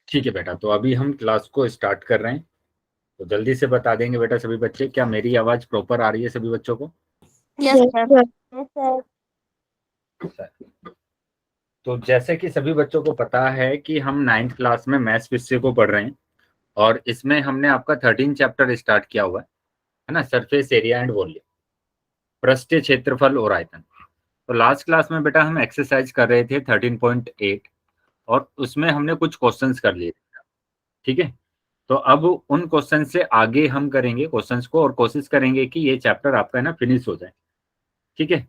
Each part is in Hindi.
ठीक है बेटा, तो अभी हम क्लास को स्टार्ट कर रहे हैं। तो जल्दी से बता देंगे बेटा सभी बच्चे, क्या मेरी आवाज प्रॉपर आ रही है सभी बच्चों को? Yes sir. तो जैसे कि सभी बच्चों को पता है कि हम 9th क्लास में मैथ्स विषय को पढ़ रहे हैं, और इसमें हमने आपका 13 चैप्टर स्टार्ट किया हुआ है ना, सरफेस एरिया एंड वॉल्यूम, पृष्ठीय क्षेत्रफल और आयतन। तो लास्ट क्लास में बेटा हम एक्सरसाइज कर रहे थे 13.8, और उसमें हमने कुछ क्वेश्चंस कर लिए थे। ठीक है, तो अब उन क्वेश्चन से आगे हम करेंगे क्वेश्चंस को, और कोशिश करेंगे कि ये चैप्टर आपका है ना फिनिश हो जाए। ठीक है,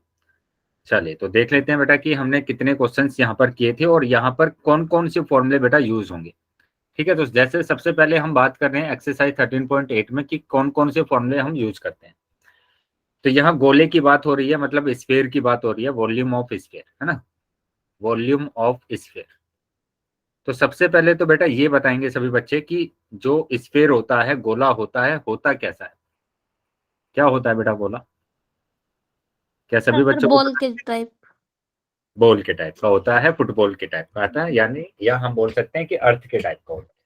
चलिए तो देख लेते हैं बेटा कि हमने कितने क्वेश्चंस यहाँ पर किए थे और यहाँ पर कौन कौन से फॉर्मूले बेटा यूज होंगे। ठीक है, तो जैसे सबसे पहले हम बात कर रहे हैं एक्सरसाइज 13.8 में कि कौन कौन से फॉर्मूले हम यूज करते हैं। तो यहाँ गोले की बात हो रही है, मतलब स्फीयर की बात हो रही है, वॉल्यूम ऑफ स्फीयर है ना, वॉल्यूम ऑफ स्फीयर। तो सबसे पहले तो बेटा ये बताएंगे सभी बच्चे कि जो स्फीयर होता है, गोला होता है, होता कैसा है? क्या होता है बेटा गोला? क्या सभी बच्चों को बॉल पता? के टाइप। बॉल के टाइप का होता है, फुटबॉल के टाइप का आता है, यानी या हम बोल सकते हैं कि अर्थ के टाइप का होता है।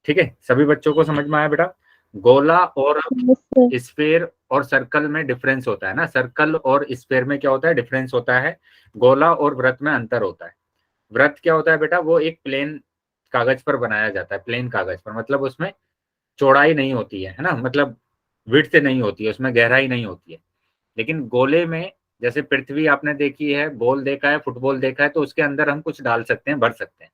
ठीक है, सभी बच्चों को समझ में आया बेटा? गोला और स्फीयर और सर्कल में डिफरेंस होता है ना, सर्कल और स्फीयर में क्या होता है, डिफरेंस होता है। गोला और वृत्त में अंतर होता है। वृत्त क्या होता है बेटा, वो एक प्लेन कागज पर बनाया जाता है, प्लेन कागज पर, मतलब उसमें चौड़ाई नहीं होती है ना, मतलब विड्थ नहीं होती है, उसमें गहराई नहीं होती है। लेकिन गोले में, जैसे पृथ्वी आपने देखी है, बॉल देखा है, फुटबॉल देखा है, तो उसके अंदर हम कुछ डाल सकते हैं, भर सकते हैं।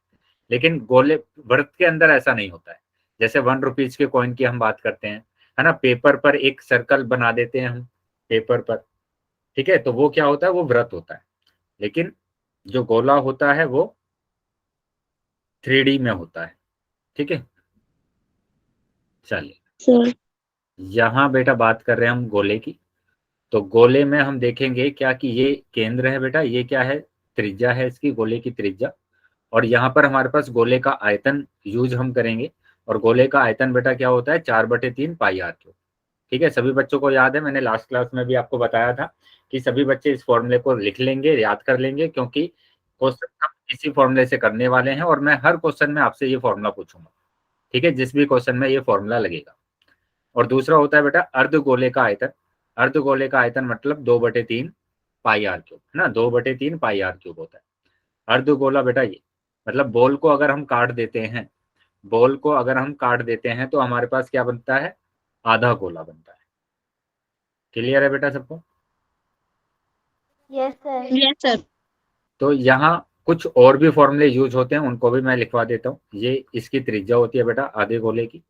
लेकिन गोले वृत्त के अंदर ऐसा नहीं होता है। जैसे 1 रुपीज के कॉइन की हम बात करते हैं, है ना, पेपर पर एक सर्कल बना देते हैं हम, पेपर पर। ठीक है, तो वो क्या होता है, वो वृत्त होता है। लेकिन जो गोला होता है वो 3D में होता है। ठीक है, चलिए यहाँ बेटा बात कर रहे हैं हम गोले की। तो गोले में हम देखेंगे क्या कि ये केंद्र है बेटा, ये क्या है, त्रिज्या है इसकी, गोले की त्रिज्या। और यहाँ पर हमारे पास गोले का आयतन यूज हम करेंगे। और गोले का आयतन बेटा क्या होता है, 4/3 पाई आर क्यूब। ठीक है, सभी बच्चों को याद है, मैंने लास्ट क्लास में भी आपको बताया था कि सभी बच्चे इस फॉर्मूले को लिख लेंगे, याद कर लेंगे, क्योंकि क्वेश्चन हम इसी फॉर्मूले से करने वाले हैं, और मैं हर क्वेश्चन में आपसे ये फॉर्मूला पूछूंगा। ठीक है, जिस भी क्वेश्चन में ये फॉर्मूला लगेगा। और दूसरा होता है बेटा अर्धगोले का आयतन। अर्धगोले का आयतन मतलब 2/3 पाई आर क्यूब, है ना, 2/3 पाई आर क्यूब होता है अर्धगोला बेटा। ये मतलब बॉल को अगर हम काट देते हैं, बॉल को अगर हम काट देते हैं तो हमारे पास क्या बनता है, आधा गोला बनता है। क्लियर है बेटा सबको? Yes sir. Yes sir. तो यहाँ कुछ और भी फॉर्मूले यूज होते हैं, उनको भी मैं लिखवा देता हूँ। ये इसकी त्रिज्या होती है बेटा आधे गोले की।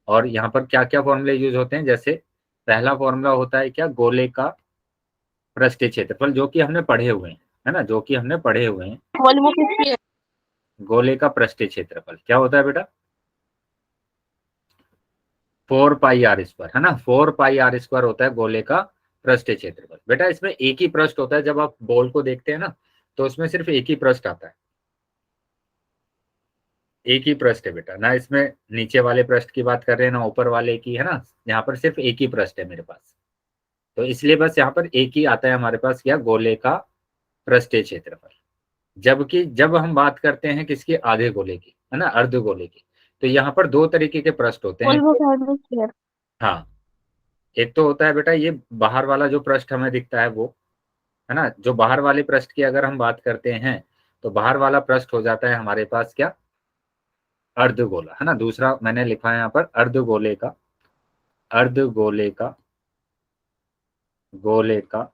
और यहाँ पर क्या क्या फॉर्मूले यूज होते हैं, जैसे पहला फॉर्मूला होता है क्या, गोले का पृष्ठीय क्षेत्रफल, जो कि हमने पढ़े हुए हैं, है ना, जो कि हमने पढ़े हुए हैं। Volume of sphere. गोले का पृष्ठीय क्षेत्रफल क्या होता है बेटा, 4 पाई r², है ना, 4 पाई r² होता है गोले का पृष्ठीय क्षेत्रफल। बेटा इसमें एक ही पृष्ठ होता है, जब आप बॉल को देखते हैं ना, तो उसमें सिर्फ एक ही पृष्ठ आता है, एक ही पृष्ठ है बेटा ना, इसमें नीचे वाले पृष्ठ की बात कर रहे हैं ना ऊपर वाले की, है ना। यहाँ पर सिर्फ एक ही पृष्ठ है मेरे पास, तो इसलिए बस यहाँ पर एक ही आता है हमारे पास, क्या, गोले का पृष्ठीय क्षेत्रफल। जबकि जब हम बात करते हैं किसकी, आधे गोले की, है ना, अर्ध गोले की, तो यहाँ पर दो तरीके के पृष्ठ होते हैं। Volume of hemisphere. हाँ, एक तो होता है बेटा ये बाहर वाला जो पृष्ठ हमें दिखता है वो, है ना, जो बाहर वाले पृष्ठ की अगर हम बात करते हैं, तो बाहर वाला पृष्ठ हो जाता है हमारे पास क्या, अर्धगोला, है ना। दूसरा मैंने लिखा है यहाँ पर अर्धगोले का, अर्धगोले का, गोले का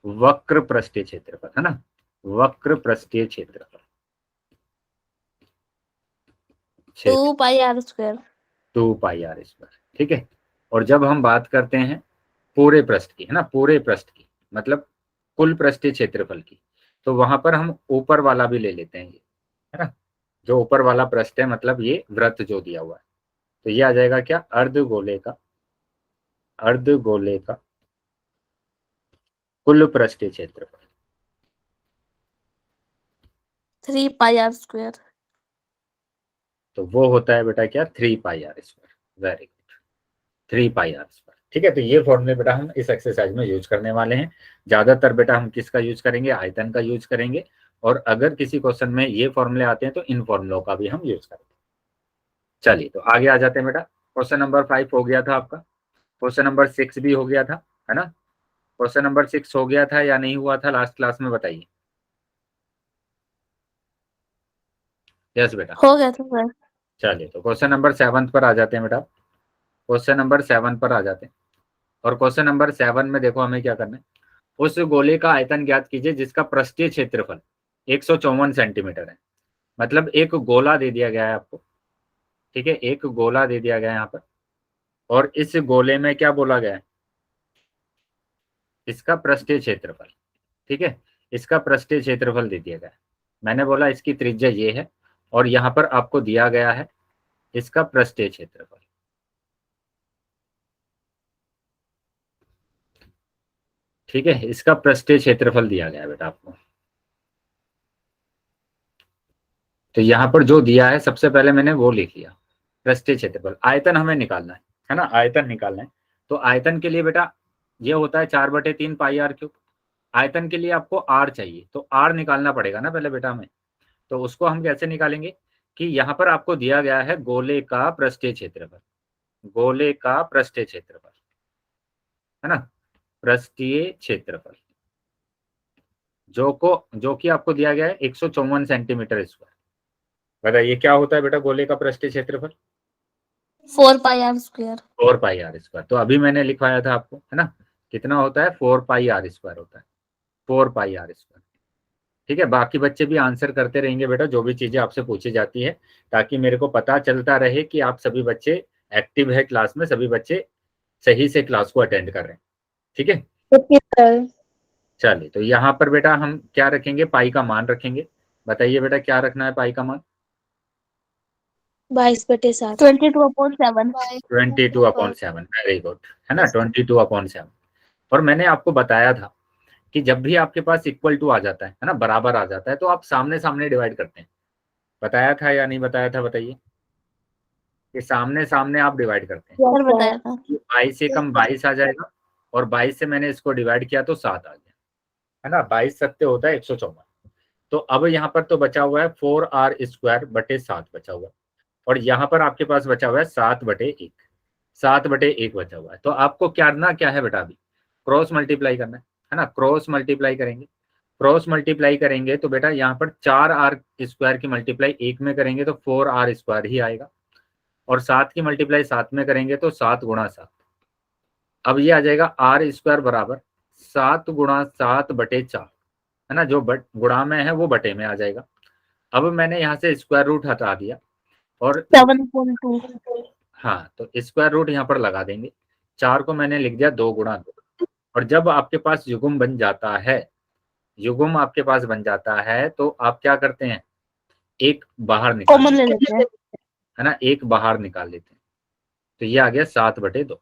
वक्र पृष्ठीय क्षेत्रफल, है ना, वक्र पृष्ठीय क्षेत्रफल, 2 पाई r²। 2 पाई r²। ठीक है, और जब हम बात करते हैं पूरे पृष्ठ की, है ना, पूरे पृष्ठ की, मतलब कुल पृष्ठीय क्षेत्रफल की, तो वहां पर हम ऊपर वाला भी ले लेते हैं ये, है ना, जो ऊपर वाला पृष्ठ है, मतलब ये वृत्त जो दिया हुआ है, तो ये आ जाएगा क्या, अर्धगोले का, अर्धगोले का कुल पृष्ठीय क्षेत्रफल। 3 पाई r²। तो वो होता है बेटा क्या, 3 पाई r²। वेरी गुड, 3 पाई r²। ठीक है, तो ये फॉर्मूले बेटा हम इस एक्सरसाइज में यूज करने वाले हैं। ज्यादातर बेटा हम किसका यूज करेंगे, आयतन का यूज करेंगे। और अगर किसी क्वेश्चन में ये फॉर्मूले आते हैं तो इन फॉर्मूलों का भी हम यूज करते हैं। चलिए तो आगे आ जाते हैं बेटा। क्वेश्चन नंबर 5 हो गया था आपका, क्वेश्चन नंबर 6 भी हो गया था, है ना। क्वेश्चन नंबर 6 हो गया था या नहीं हुआ था लास्ट क्लास में, बताइए। यस बेटा, हो गया था सर। चलिए तो क्वेश्चन नंबर 7 पर आ जाते हैं बेटा। क्वेश्चन नंबर 7 पर आ जाते हैं। और क्वेश्चन नंबर 7 में देखो हमें क्या करना है। उस गोले का आयतन ज्ञात कीजिए जिसका पृष्ठीय क्षेत्रफल 154 सेंटीमीटर है। मतलब एक गोला दे दिया गया है आपको, ठीक है, एक गोला दे दिया गया है यहाँ पर, और इस गोले में क्या बोला गया है, इसका पृष्ठीय क्षेत्रफल, ठीक है, इसका पृष्ठीय क्षेत्रफल दे दिया गया है। मैंने बोला इसकी त्रिज्या ये है, और यहाँ पर आपको दिया गया है इसका पृष्ठीय क्षेत्रफल, ठीक है, इसका पृष्ठीय क्षेत्रफल दिया गया है बेटा आपको। तो यहाँ पर जो दिया है सबसे पहले मैंने वो लिख लिया, पृष्ठीय क्षेत्रफल। आयतन हमें निकालना है ना, आयतन निकालना है। तो आयतन के लिए बेटा ये होता है 4/3 पाई आर क्यूब। आयतन के लिए आपको आर चाहिए, तो आर निकालना पड़ेगा ना पहले बेटा हमें। तो उसको हम कैसे निकालेंगे कि यहाँ पर आपको दिया गया है गोले का पृष्ठीय क्षेत्रफल, गोले का पृष्ठीय क्षेत्रफल, है ना, पृष्ठीय क्षेत्रफल जो कि आपको दिया गया है 154 सेंटीमीटर स्क्वायर। बताइए क्या होता है बेटा गोले का पृष्ठीय क्षेत्रफल? 4πr²। 4πr²। तो अभी मैंने लिखवाया था आपको, है ना, कितना होता है, 4πr² होता है, 4πr²। ठीक है, बाकी बच्चे भी आंसर करते रहेंगे बेटा जो भी चीजें आपसे पूछी जाती है, ताकि मेरे को पता चलता रहे कि आप सभी बच्चे एक्टिव है क्लास में, सभी बच्चे सही से क्लास को अटेंड कर रहे हैं। ठीक है, ओके सर। चलिए तो यहाँ पर बेटा हम क्या रखेंगे, पाई का मान रखेंगे। बताइए बेटा क्या रखना है पाई का मान? 22/7। 22/7। 22/7, वेरी गुड, है ना, 22/7। और मैंने आपको बताया था कि जब भी आपके पास इक्वल टू आ जाता है ना, बराबर आ जाता है, तो आप सामने सामने डिवाइड करते हैं। बताया था या नहीं बताया था, बताइए। कि सामने सामने आप डिवाइड करते हैं। सर बताया था। 22 से कम 22 आ जाएगा, और 22 से मैंने इसको डिवाइड किया तो 7 आ गया, है ना, 22 सत्ते होता है 154। तो अब यहाँ पर तो बचा हुआ है 4r² बटे 7 बचा हुआ है, और यहाँ पर आपके पास बचा हुआ है 7/1, 7/1 बचा हुआ है। तो आपको करना क्या है बेटा, अभी क्रॉस मल्टीप्लाई करना है ना, क्रॉस मल्टीप्लाई करेंगे। क्रॉस मल्टीप्लाई करेंगे तो बेटा यहाँ पर 4r² की मल्टीप्लाई 1 में करेंगे तो 4r² ही आएगा, और 7 की मल्टीप्लाई 7 में करेंगे तो 7 × 7। अब ये आ जाएगा r² बराबर 7 × 7/4, है ना, जो गुणा में है वो बटे में आ जाएगा। अब मैंने यहाँ से स्क्वायर रूट हटा दिया, और 7.2। हाँ, तो स्क्वायर रूट यहाँ पर लगा देंगे। 4 को मैंने लिख दिया 2 × 2। और जब आपके पास युग्म बन जाता है, युग्म आपके पास बन जाता है, तो आप क्या करते हैं, एक बाहर निकाल कॉमन ले लेते लेते हैं, हैं। है ना, एक बाहर निकाल लेते हैं। तो ये आ गया 7/2,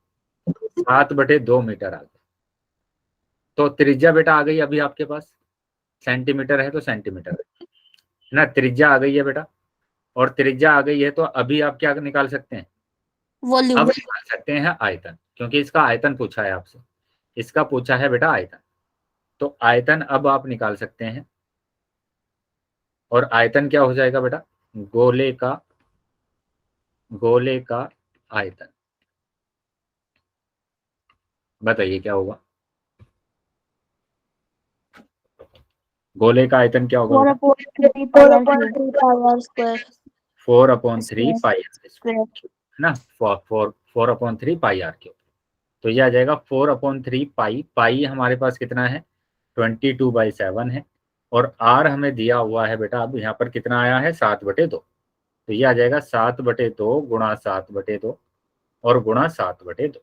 7/2 मीटर आ गया। तो त्रिज्या बेटा आ गई अभी आपके पास, सेंटीमीटर है तो सेंटीमीटर है ना, त्रिज्या आ गई है बेटा। और त्रिज्या आ गई है तो अभी आप क्या निकाल सकते हैं, वॉल्यूम। अब निकाल सकते हैं आयतन, क्योंकि इसका आयतन पूछा है आपसे, इसका पूछा है बेटा आयतन। तो आयतन अब आप निकाल सकते हैं, और आयतन क्या हो जाएगा बेटा, गोले का, गोले का आयतन। बताइए क्या होगा, गोले का आयतन क्या होगा बेटा? 4/3πr²। 4/3 पाई है ना, 4/3 पाई r क्यूब। तो ये आ जाएगा 4/3 पाई, पाई हमारे पास कितना है, 22/7 है, और आर हमें दिया हुआ है बेटा, अब यहाँ पर कितना आया है, 7/2। तो ये आ जाएगा 7/2 × 7/2 और गुणा 7/2।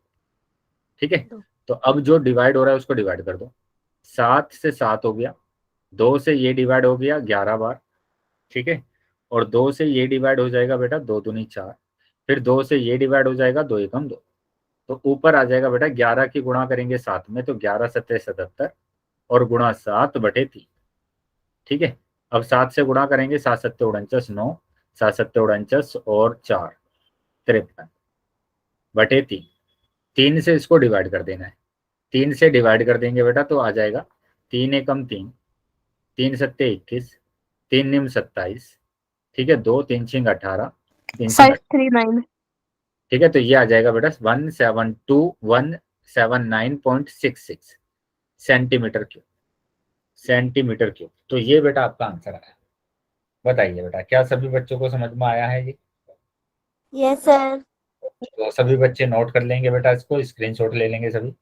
ठीक है, तो अब जो डिवाइड हो रहा है उसको डिवाइड कर दो। 7 से 7 हो गया, 2 से ये डिवाइड हो गया 11 बार, ठीक है, और 2 से ये डिवाइड हो जाएगा बेटा 2 दूनी 4, फिर 2 से ये डिवाइड हो जाएगा 2 एकम 2। तो ऊपर आ जाएगा बेटा 11 की गुणा करेंगे 7 में तो 11 सत्ते 77, और गुणा 7/3। ठीक है, अब 7 से गुणा करेंगे, 7 सत्ते 49, 9, 7 सत्ते 49 और 4 53/3। 3 से इसको डिवाइड कर देना है, 3 से डिवाइड कर देंगे बेटा तो आ जाएगा 3 एकम 3, 3 सत्ते 21, 3 निम 27, ठीक है, 2 3 छिंग 18, 3 छिंग 539 ठीक है, तो ये आ जाएगा बेटा 172,179.66 सेंटीमीटर क्यूब, सेंटीमीटर क्यूब। तो ये बेटा आपका आंसर आया। बताइए बेटा, क्या सभी बच्चों को समझ में आया है ये? Yes sir. तो सभी बच्चे नोट कर लेंगे बेटा, इसको स्क्रीनशॉट ले लेंगे सभी।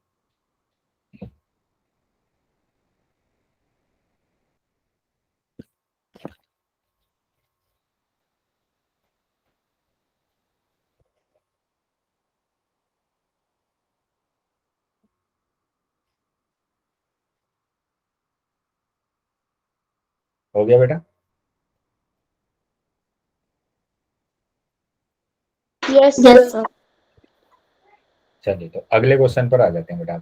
हो गया बेटा? Yes sir. चलिए, तो अगले क्वेश्चन पर आ जाते हैं बेटा।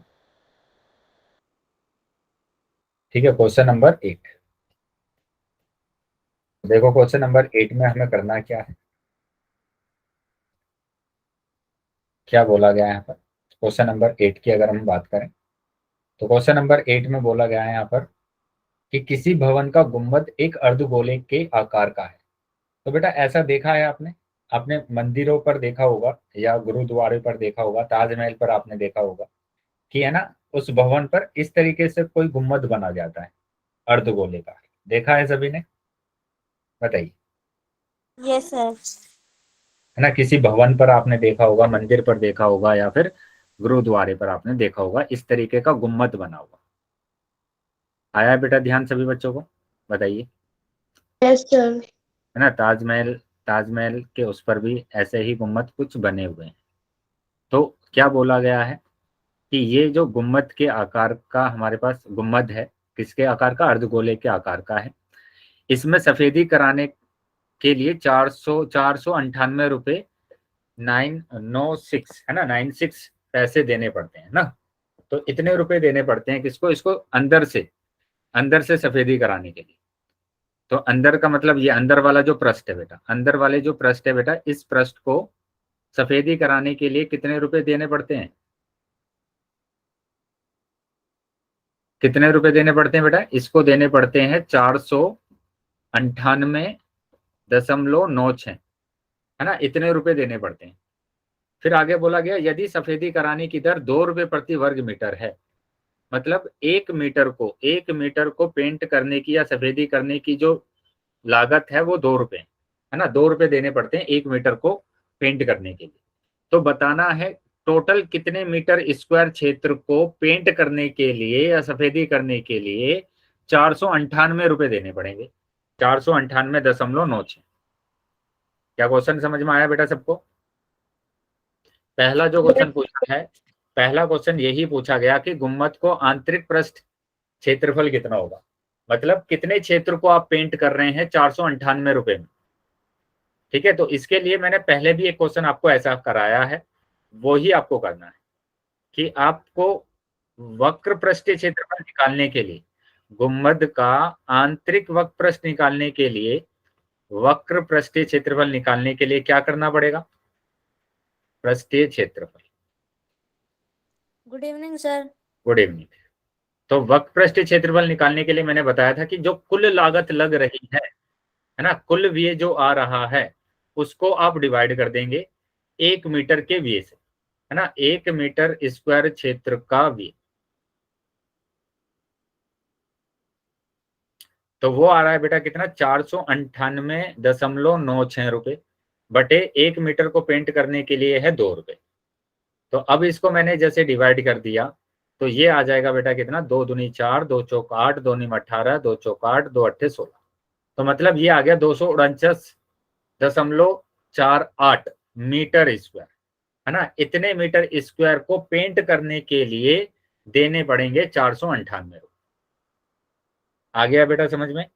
ठीक है, क्वेश्चन नंबर 8। देखो, क्वेश्चन नंबर 8 में हमें करना क्या है, क्या बोला गया है यहाँ पर। क्वेश्चन नंबर 8 की अगर हम बात करें, तो क्वेश्चन नंबर 8 में बोला गया है यहाँ पर कि किसी भवन का गुंबद एक अर्धगोले के आकार का है। तो बेटा ऐसा देखा है आपने, आपने मंदिरों पर देखा होगा या गुरुद्वारे पर देखा होगा, ताजमहल पर आपने देखा होगा कि है ना, उस भवन पर इस तरीके से कोई गुंबद बना जाता है अर्धगोले का। देखा है सभी ने? बताइए। Yes sir. है ना, किसी भवन पर आपने देखा होगा, मंदिर पर देखा होगा, या फिर गुरुद्वारे पर आपने देखा होगा इस तरीके का गुम्मद बना हुआ। आया है बेटा ध्यान सभी बच्चों को? बताइए। Yes sir. है ना, ताजमहल, ताजमहल के उस पर भी ऐसे ही गुम्मद कुछ बने हुए हैं। तो क्या बोला गया है कि ये जो गुम्मद के आकार का हमारे पास गुम्मद है, किसके आकार का? अर्धगोले के आकार का है। इसमें सफेदी कराने के लिए 498 रुपये 996 है ना, 96 पैसे देने पड़ते हैं ना। तो इतने रुपए देने पड़ते हैं किसको? इसको अंदर से सफेदी कराने के लिए। तो अंदर का मतलब ये अंदर वाला जो पृष्ठ है बेटा, अंदर वाले जो पृष्ठ है बेटा, इस पृष्ठ को सफेदी कराने के लिए कितने रुपए देने पड़ते हैं? कितने रुपए देने पड़ते हैं बेटा? इसको देने पड़ते हैं 498.96 है ना, इतने रुपए देने पड़ते हैं। फिर आगे बोला गया यदि सफेदी कराने की दर 2 रुपए प्रति वर्ग मीटर है, मतलब 1 मीटर को पेंट करने की या सफेदी करने की जो लागत है वो 2 रुपए है ना, 2 रुपए देने पड़ते हैं 1 मीटर को पेंट करने के लिए। तो बताना है टोटल कितने मीटर स्क्वायर क्षेत्र को पेंट करने के लिए या सफेदी करने के लिए 498 रुपए देने पड़ेंगे, 498.96। क्या क्वेश्चन समझ में आया बेटा सबको? पहला जो क्वेश्चन पूछा है, पहला क्वेश्चन यही पूछा गया कि गुम्मद को आंतरिक पृष्ठ क्षेत्रफल कितना होगा, मतलब कितने क्षेत्र को आप पेंट कर रहे हैं 498 रुपए में। ठीक है, तो इसके लिए मैंने पहले भी एक क्वेश्चन आपको ऐसा कराया है, वो ही आपको करना है कि आपको वक्र पृष्ठीय क्षेत्रफल निकालने के लिए, गुम्मद का आंतरिक वक्र पृष्ठ निकालने के लिए, वक्र पृष्ठीय क्षेत्रफल निकालने के लिए क्या करना पड़ेगा? पृष्ठीय क्षेत्रफल। Good evening sir. Good evening. तो वक्र पृष्ठीय क्षेत्रफल निकालने के लिए मैंने बताया था कि जो कुल लागत लग रही है ना, कुल व्यय जो आ रहा है उसको आप डिवाइड कर देंगे 1 मीटर के व्यय से, है ना, 1 मीटर स्क्वायर क्षेत्र का व्यय। तो वो आ रहा है बेटा कितना? 498.96 रुपए बटे 1 मीटर को पेंट करने के लिए है 2 रुपए। तो अब इसको मैंने जैसे डिवाइड कर दिया तो ये आ जाएगा बेटा कितना? 2 दूनी 4, 2 चौक 8, 2 नीम 18, 2 चौक 8, 2 अट्ठे 16। तो मतलब ये आ गया 249.48 मीटर स्क्वायर, है ना। इतने मीटर स्क्वायर को पेंट करने के लिए देने पड़ेंगे 498 रुपये। आ गया बेटा समझ में?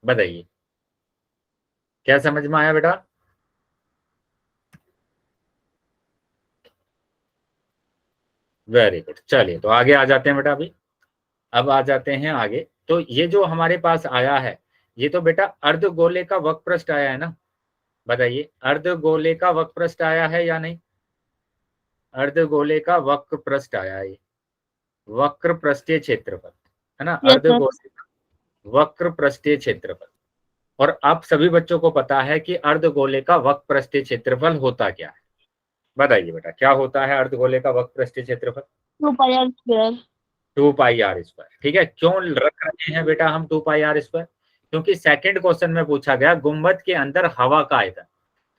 बताइए, क्या समझ में आया बेटा? Very good. चलिए, तो आगे आ जाते हैं बेटा। अभी अब आ जाते हैं आगे। तो ये जो हमारे पास आया है, ये तो बेटा अर्धगोले का वक्र पृष्ठ आया है ना। बताइए, अर्धगोले का वक्र पृष्ठ आया है या नहीं? अर्धगोले का वक्र पृष्ठ आया है, वक्र पृष्ठीय क्षेत्रफल, है ना, यस सर। अर्धगोले। वक्र पृष्ठीय क्षेत्रफल। और आप सभी बच्चों को पता है कि अर्धगोले का वक्र पृष्ठीय क्षेत्रफल होता क्या है। बताइए बेटा, क्या होता है अर्धगोले का वक्र पृष्ठीय क्षेत्रफल? 2 pi r square. 2 πr²। ठीक है, क्यों रख रहे हैं बेटा हम 2 πr²? क्योंकि सेकंड क्वेश्चन में पूछा गया गुंबद के अंदर हवा का आयतन,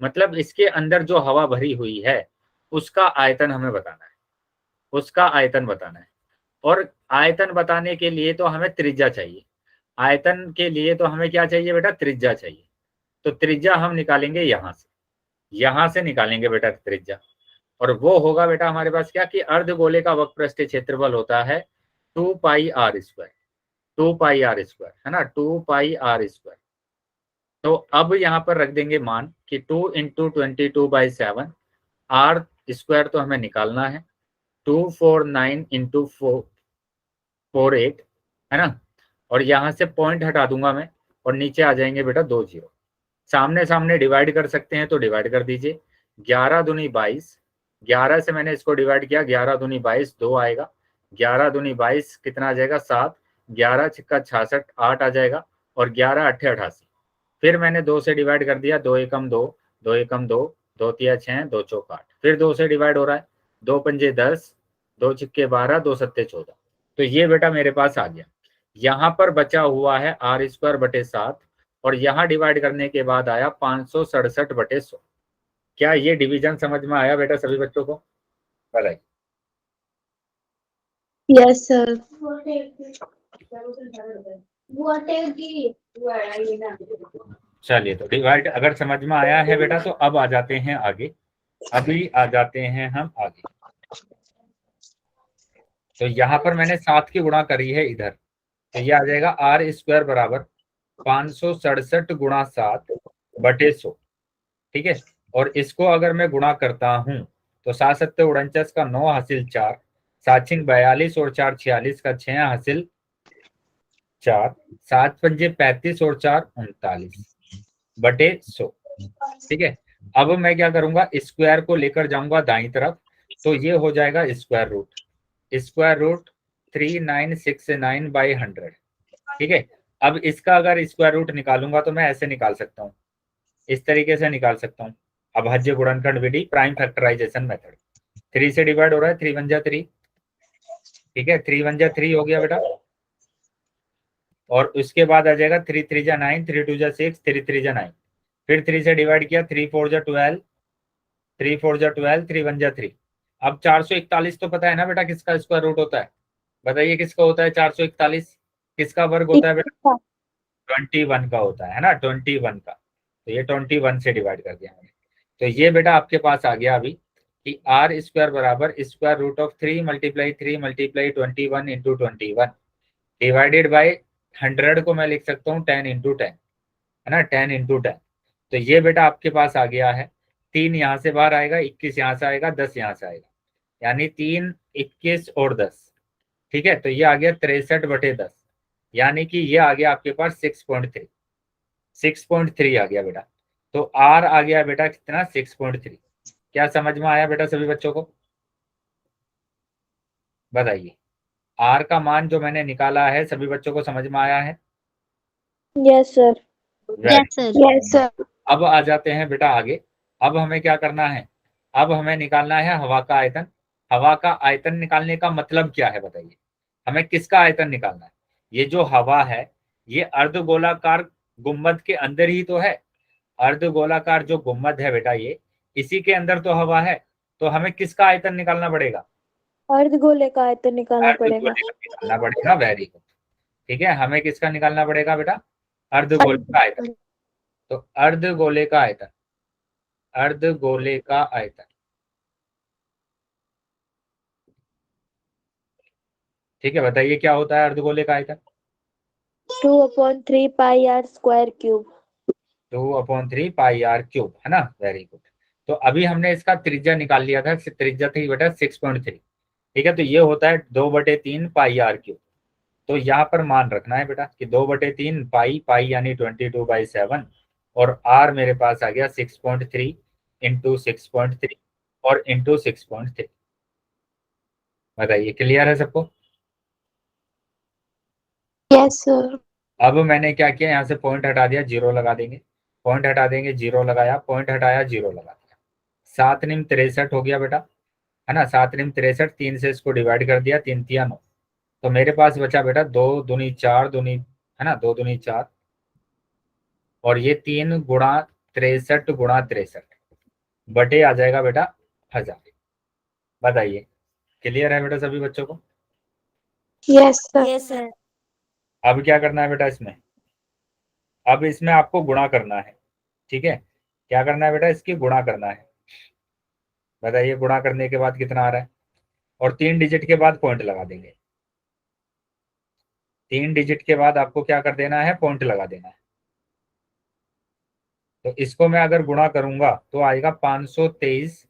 मतलब इसके अंदर जो हवा भरी हुई है उसका आयतन हमें बताना है, उसका आयतन बताना है। और आयतन बताने के लिए तो हमें त्रिज्या चाहिए, आयतन के लिए तो हमें क्या चाहिए बेटा? त्रिज्या चाहिए। तो त्रिज्या हम निकालेंगे यहां से निकालेंगे बेटा त्रिज्या। और वो होगा बेटा हमारे पास क्या कि अर्धगोले का वक्र पृष्ठीय क्षेत्रफल होता है 2 πr²। 2 πr² है ना, 2 πr²। तो अब यहाँ पर रख देंगे मान कि 2 इंटू 22/7, आर स्क्वायर तो हमें निकालना है, 249 इंटू 48 है ना। और यहाँ से पॉइंट हटा दूंगा मैं और नीचे आ जाएंगे बेटा 2 जीरो। सामने सामने डिवाइड कर सकते हैं तो डिवाइड कर दीजिए। 11 दूनी 22, 11 से मैंने इसको डिवाइड किया, 11 दूनी 22 2 आएगा, 11 दूनी 22 कितना आ जाएगा 7, 11 छिक्का 66 8 आ जाएगा, और 11 अट्ठे 88। फिर मैंने 2 से डिवाइड कर दिया, 2 एकम 2, 2 एकम 2, 2 तिया 6, 2 चौक 8, फिर 2 से डिवाइड हो रहा है, 2 पंजे 10, 2 छिक्के 12, 2 सत्ते 14। तो ये बेटा मेरे पास आ गया। यहाँ पर बचा हुआ है r²/7, और यहाँ डिवाइड करने के बाद आया 567/100। क्या ये डिवीजन समझ में आया बेटा सभी बच्चों को? बताइए। Yes, sir. चलिए, तो डिवाइड अगर समझ में आया है बेटा तो अब आ जाते हैं आगे, अभी आ जाते हैं हम आगे। तो यहाँ पर मैंने 7 की गुणा करी है इधर, तो ये आ जाएगा r² बराबर 567 गुणा 7/100। ठीक है, और इसको अगर मैं गुणा करता हूं तो 7 सत्ते 49 का 9 हासिल 4, 7 छिंग 42 और 4 46 का 6 हासिल 4, 7 पंजे 35 और 4 39/100। ठीक है, अब मैं क्या करूंगा, स्क्वायर को लेकर जाऊंगा दाईं तरफ, तो ये हो जाएगा स्क्वायर रूट 3969/100। ठीक है, अब इसका अगर स्क्वायर रूट निकालूंगा तो मैं ऐसे निकाल सकता हूँ, इस तरीके से निकाल सकता हूँ, अभाज्य गुणनखंड विधि, प्राइम फैक्टराइजेशन मेथड। 3 से डिवाइड हो रहा है, 3 1 जा 3। ठीक है, 3 1 जा 3 हो गया बेटा, और उसके बाद आ जाएगा 3 3 जा 9, 3 2 जा 6, 3 3 जा 9। फिर 3 से डिवाइड किया, 3 4 जा 12, 3 4 जा 12, 3 1 जा 3। अब 441 तो पता है ना बेटा किसका स्क्वायर रूट होता है? बताइए किसका होता है 441? किसका वर्ग होता है बेटा? 21 का होता है ना, 21 का। तो ये 21 से डिवाइड कर दिया मैंने। तो ये बेटा आपके पास आ गया अभी कि r² बराबर square root of 3 × 3 × 21 into 21 divided by 100 को मैं लिख सकता हूँ 10 × 10 है ना, 10 × 10। तो ये बेटा आपके पास आ गया है, 3 यहाँ से बाहर आएगा, 21 यहाँ से आएगा, 10 यहाँ से आएगा, यानी 3 21 और 10। ठीक है, तो ये आ गया 63/10, यानी कि ये आ गया आपके पास 6.3 आ गया बेटा। तो r आ गया बेटा कितना? 6.3। क्या समझ में आया बेटा सभी बच्चों को? बताइए, r का मान जो मैंने निकाला है सभी बच्चों को समझ में आया है? Yes, sir. Yes, sir. Yes, sir. अब आ जाते हैं बेटा आगे। अब हमें क्या करना है? अब हमें निकालना है हवा का आयतन। हवा का आयतन निकालने का मतलब क्या है बताइए? हमें किसका आयतन निकालना है? ये जो हवा है ये अर्धगोलाकार गुंबद के अंदर ही तो है। अर्धगोलाकार जो गुंबद है बेटा ये, इसी के अंदर तो हवा है, तो हमें किसका आयतन निकालना पड़ेगा? अर्धगोले का आयतन निकालना पड़ेगा। अर्धगोले का निकालना पड़ेगा, वेरी गुड। ठीक है, हमें किसका निकालना पड़ेगा बेटा? अर्धगोले का आयतन। तो अर्धगोले का आयतन, अर्धगोले का आयतन। ठीक है, बताइए क्या होता है अर्धगोले का आयतन? 2/3 pi r square cube. 2/3 πr³ है ना, वेरी गुड। तो अभी हमने इसका त्रिज्या निकाल लिया था, त्रिज्या थी बेटा 6.3। ठीक है, तो ये होता है 2/3 πr³। तो यहाँ पर मान रखना है बेटा कि 2/3 पाई यानी 22/7, और r मेरे पास आ गया 6.3 इंटू 6.3 और इंटू 6.3। बताइए क्लियर है सबको? Yes, sir. अब मैंने क्या किया, यहाँ से पॉइंट हटा दिया, 0 लगा देंगे, पॉइंट हटा देंगे, 0 लगाया, पॉइंट हटाया, 0 लगा दिया। 7 निम 63 हो गया बेटा, है ना। 7 निम 63, 3 से इसको डिवाइड कर दिया, 3 तिया 9। तो मेरे पास बचा बेटा 2 दूनी 4 दूनी, है ना, 2 दूनी 4, और ये 3 गुणा 63 गुणा 63 बटे आ जाएगा बेटा 1000। बताइए, क्लियर है बेटा सभी बच्चों को? Yes sir. अब क्या करना है बेटा इसमें, अब इसमें आपको गुणा करना है, ठीक है। क्या करना है बेटा, इसकी गुणा करना है। बताइए, गुणा करने के बाद कितना आ रहा है, और 3 डिजिट के बाद पॉइंट लगा देंगे। 3 डिजिट के बाद आपको क्या कर देना है, पॉइंट लगा देना है। तो इसको मैं अगर गुणा करूंगा तो आएगा 523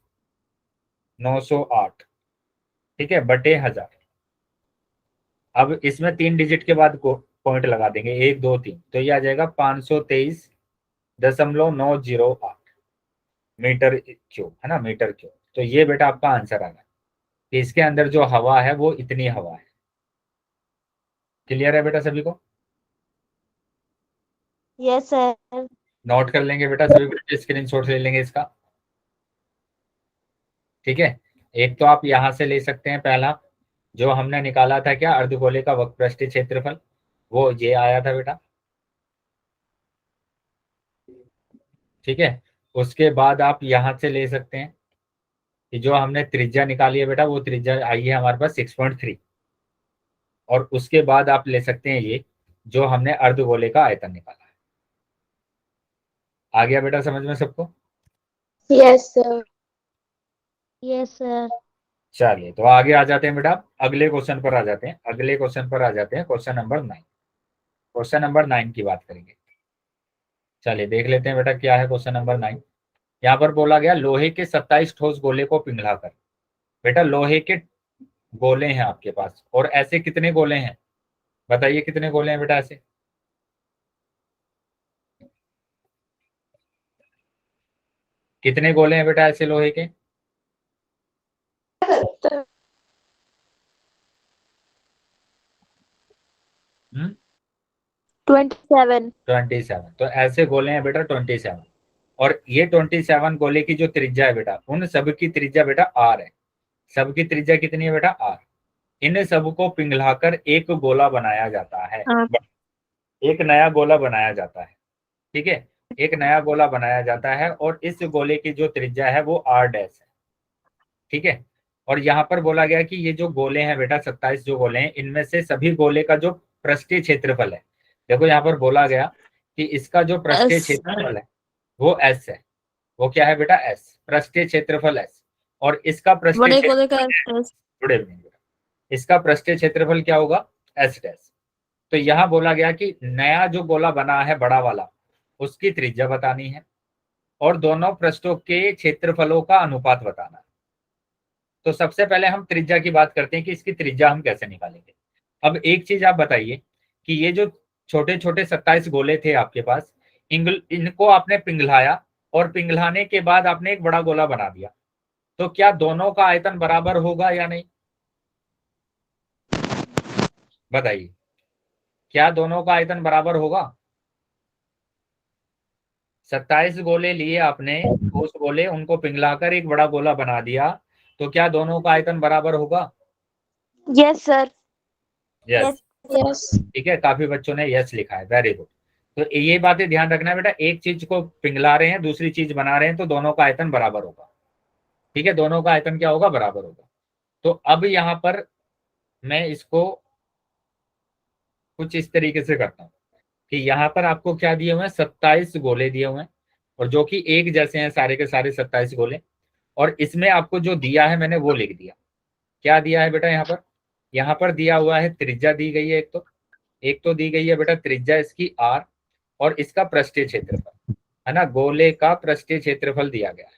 908, ठीक है, बटे 1000। अब इसमें 3 डिजिट के बाद को पॉइंट लगा देंगे, 1 2 3, तो ये आ जाएगा 523.908 मीटर क्यूब, है ना, मीटर क्यूब। तो ये बेटा आपका आंसर आ गया कि इसके अंदर जो हवा है वो इतनी हवा है। क्लियर है बेटा सभी को? Yes sir. नोट कर लेंगे बेटा सभी बच्चे, स्क्रीनशॉट ले लेंगे इसका, ठीक है। एक तो आप यहां से ले सकते हैं, पहला जो हमने निकाला था क्या, अर्धगोले का वक्रपृष्ठीय क्षेत्रफल, वो ये आया था बेटा, ठीक है। उसके बाद आप यहां से ले सकते हैं कि जो हमने त्रिज्या निकाली है बेटा, वो त्रिज्या आई है हमारे पास 6.3। और उसके बाद आप ले सकते हैं ये जो हमने अर्धगोले का आयतन निकाला है। आ गया बेटा समझ में सबको? Yes sir. Yes sir. चलिए, तो आगे आ जाते हैं बेटा, अगले क्वेश्चन पर आ जाते हैं, अगले क्वेश्चन पर आ जाते हैं, क्वेश्चन नंबर 9। क्वेश्चन नंबर 9 की बात करेंगे। चलिए देख लेते हैं बेटा क्या है क्वेश्चन नंबर 9। यहाँ पर बोला गया लोहे के 27 ठोस गोले को पिघलाकर। बेटा लोहे के गोले हैं आपके पास, और ऐसे कितने गोले हैं, बताइए कितने गोले हैं बेटा ऐसे? कितने गोले हैं बेटा ऐसे लोहे के? 27। 27। तो ऐसे गोले हैं बेटा 27, और ये 27 गोले की जो त्रिज्या है बेटा, उन सब की त्रिज्या बेटा आर है। सबकी त्रिज्या कितनी है बेटा, आर। इन सबको पिघलाकर एक गोला बनाया जाता है, हाँ। एक नया गोला बनाया जाता है, ठीक है। एक नया गोला बनाया जाता है, और इस गोले की जो त्रिज्या है वो आर डैश है, ठीक है। और यहाँ पर बोला गया कि ये जो गोले हैं बेटा, 27 जो गोले हैं, इनमें से सभी गोले का जो पृष्ठीय क्षेत्रफल है, देखो यहाँ पर बोला गया कि इसका जो पृष्ठीय क्षेत्रफल है वो एस है। वो क्या है बेटा, एस, पृष्ठीय क्षेत्रफल एस। और इसका पृष्ठीय जुड़े हुए हैं। इसका पृष्ठीय क्षेत्रफल क्या होगा, एस डैश। तो यहाँ बोला गया कि नया जो गोला बना है बड़ा वाला, उसकी त्रिज्या बतानी है, और दोनों पृष्ठों के क्षेत्रफलों का अनुपात बताना है। तो सबसे पहले हम त्रिज्या की बात करते हैं कि इसकी त्रिज्या हम कैसे निकालेंगे। अब एक चीज आप बताइए कि ये जो छोटे छोटे 27 गोले थे आपके पास, इनको आपने पिघलाया, और पिघलाने के बाद आपने एक बड़ा गोला बना दिया, तो क्या दोनों का आयतन बराबर होगा या नहीं, बताइए, क्या दोनों का आयतन बराबर होगा? 27 गोले लिए आपने, ठोस गोले, उनको पिघलाकर एक बड़ा गोला बना दिया, तो क्या दोनों का आयतन बराबर होगा? Yes sir. यस। यस। ठीक है, काफी बच्चों ने यस लिखा है, वेरी गुड। तो ये बातें ध्यान रखना है बेटा, एक चीज को पिघला रहे हैं, दूसरी चीज बना रहे हैं, तो दोनों का आयतन बराबर होगा, ठीक है, दोनों का आयतन क्या होगा, बराबर होगा। तो अब यहाँ पर मैं इसको कुछ इस तरीके से करता हूँ कि यहाँ पर आपको क्या दिए हुए हैं, 27 गोले दिए हुए हैं, और जो कि एक जैसे हैं सारे के सारे 27 गोले। और इसमें आपको जो दिया है मैंने वो लिख दिया। क्या दिया है बेटा यहाँ पर? यहाँ पर दिया हुआ है त्रिज्या दी गई है, एक तो दी गई है बेटा त्रिज्या इसकी आर, और इसका पृष्ठीय क्षेत्रफल, है ना, गोले का पृष्ठीय क्षेत्रफल दिया गया है,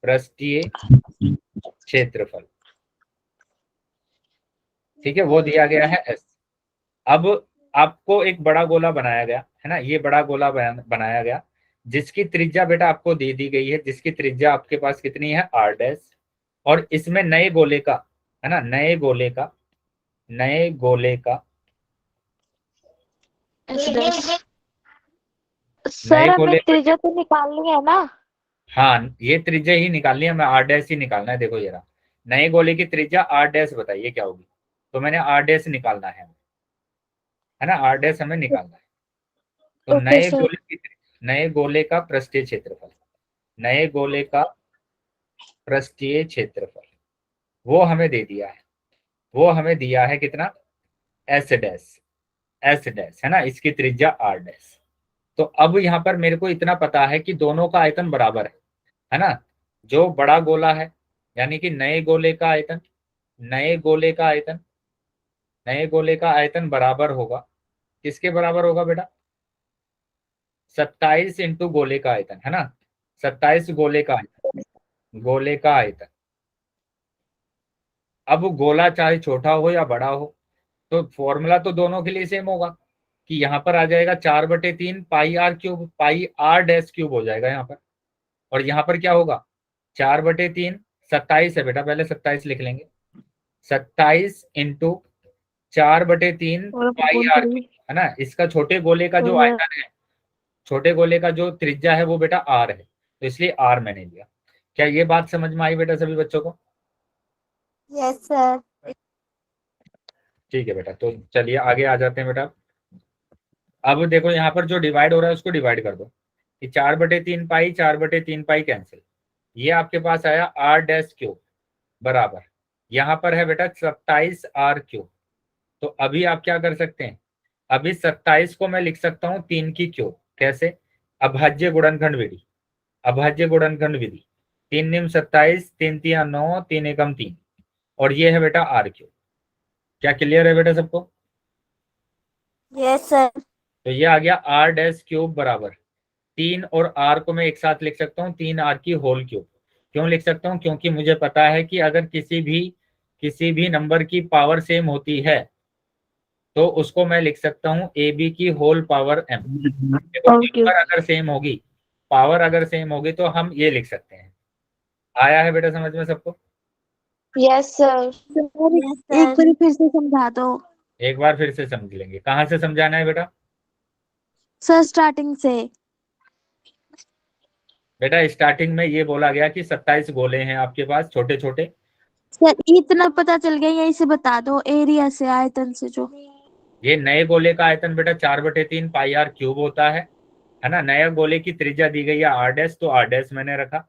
पृष्ठीय क्षेत्रफल, ठीक है, वो दिया गया है एस। अब आपको एक बड़ा गोला बनाया गया है ना, ये बड़ा गोला बनाया गया, जिसकी त्रिज्या बेटा आपको दे दी गई है, जिसकी त्रिज्या आपके पास कितनी है, आर डैश। और इसमें नए गोले का, है ना, नए गोले का सर नए हमें गोले त्रिज्या तो निकालनी है ना। हाँ, ये त्रिज्या ही निकालनी है, हमें आर डैश ही निकालना है। देखो जरा, नए गोले की त्रिज्या आर डैश बताइए क्या होगी। तो मैंने आर डैश निकालना है ना, आर डैश हमें निकालना है। तो ओके सर। नए गोले का पृष्ठीय क्षेत्रफल, नए गोले का पृष्ठीय क्षेत्रफल वो हमें दे दिया है। वो हमें दिया है कितना, एस डैश, एस डैश है ना, इसकी त्रिज्या आर डैश। तो अब यहाँ पर मेरे को इतना पता है कि दोनों का आयतन बराबर है ना। जो बड़ा गोला है, यानी कि नए गोले का आयतन, नए गोले का आयतन, नए गोले का आयतन बराबर होगा, किसके बराबर होगा बेटा, 27 इंटू गोले का आयतन, है ना। 27 गोले का आयतन, गोले का आयतन। अब गोला चाहे छोटा हो या बड़ा हो, तो फॉर्मूला तो दोनों के लिए सेम होगा, कि यहाँ पर आ जाएगा 4/3 pi r cube, pi r dash cube हो जाएगा यहाँ पर। और यहाँ पर क्या होगा, 4/3, 27 है बेटा, पहले 27 लिख लेंगे, 27 इंटू 4/3 पाई आर क्यूब, है ना। इसका छोटे गोले का जो आयतन है, छोटे गोले का जो त्रिज्या है वो बेटा आर है, तो इसलिए आर मैंने लिया। क्या ये बात समझ में आई बेटा सभी बच्चों को। Yes sir. ठीक है बेटा, तो चलिए आगे आ जाते हैं बेटा। अब देखो यहाँ पर जो डिवाइड हो रहा है उसको डिवाइड कर दो, कि 4/3 पाई, 4/3 पाई कैंसिल, ये आपके पास आया आर डैश क्यूब बराबर, यहाँ पर है बेटा 27 आर क्यूब। तो अभी आप क्या कर सकते हैं, अभी 27 को मैं लिख सकता हूँ 3 की क्यूब, कैसे, अभाज्य गुणनखंड विधि, अभाज्य गुणनखंड विधि, 3 निम 27, 3 तिया 9, 3 एकम 3, और ये है बेटा आर क्यूब। क्या क्लियर है बेटा सबको। Yes sir. तो ये आ गया आर डैश क्यूब बराबर 3, और आर को मैं एक साथ लिख सकता हूँ 3 आर की होल क्यूब। क्यों लिख सकता हूँ, क्योंकि मुझे पता है कि अगर किसी भी नंबर की पावर सेम होती है तो उसको मैं लिख सकता हूँ ए बी की होल पावर एम। देखो ओके। नंबर अगर सेम होगी, पावर अगर सेम होगी, तो हम ये लिख सकते हैं। आया है बेटा समझ में सबको। Yes sir. एक बार फिर से समझा दो। एक बार फिर से समझ लेंगे, कहाँ से समझाना है बेटा। सर स्टार्टिंग से। बेटा स्टार्टिंग में ये बोला गया कि 27 गोले हैं आपके पास छोटे छोटे। सर इतना पता चल गया, यहीं से बता दो, एरिया से, आयतन से जो। ये नए गोले का आयतन बेटा 4/3 पाई आर क्यूब होता है ना। नया गोले की त्रिज्या दी गई है आर डैश, तो आर डैश मैंने रखा।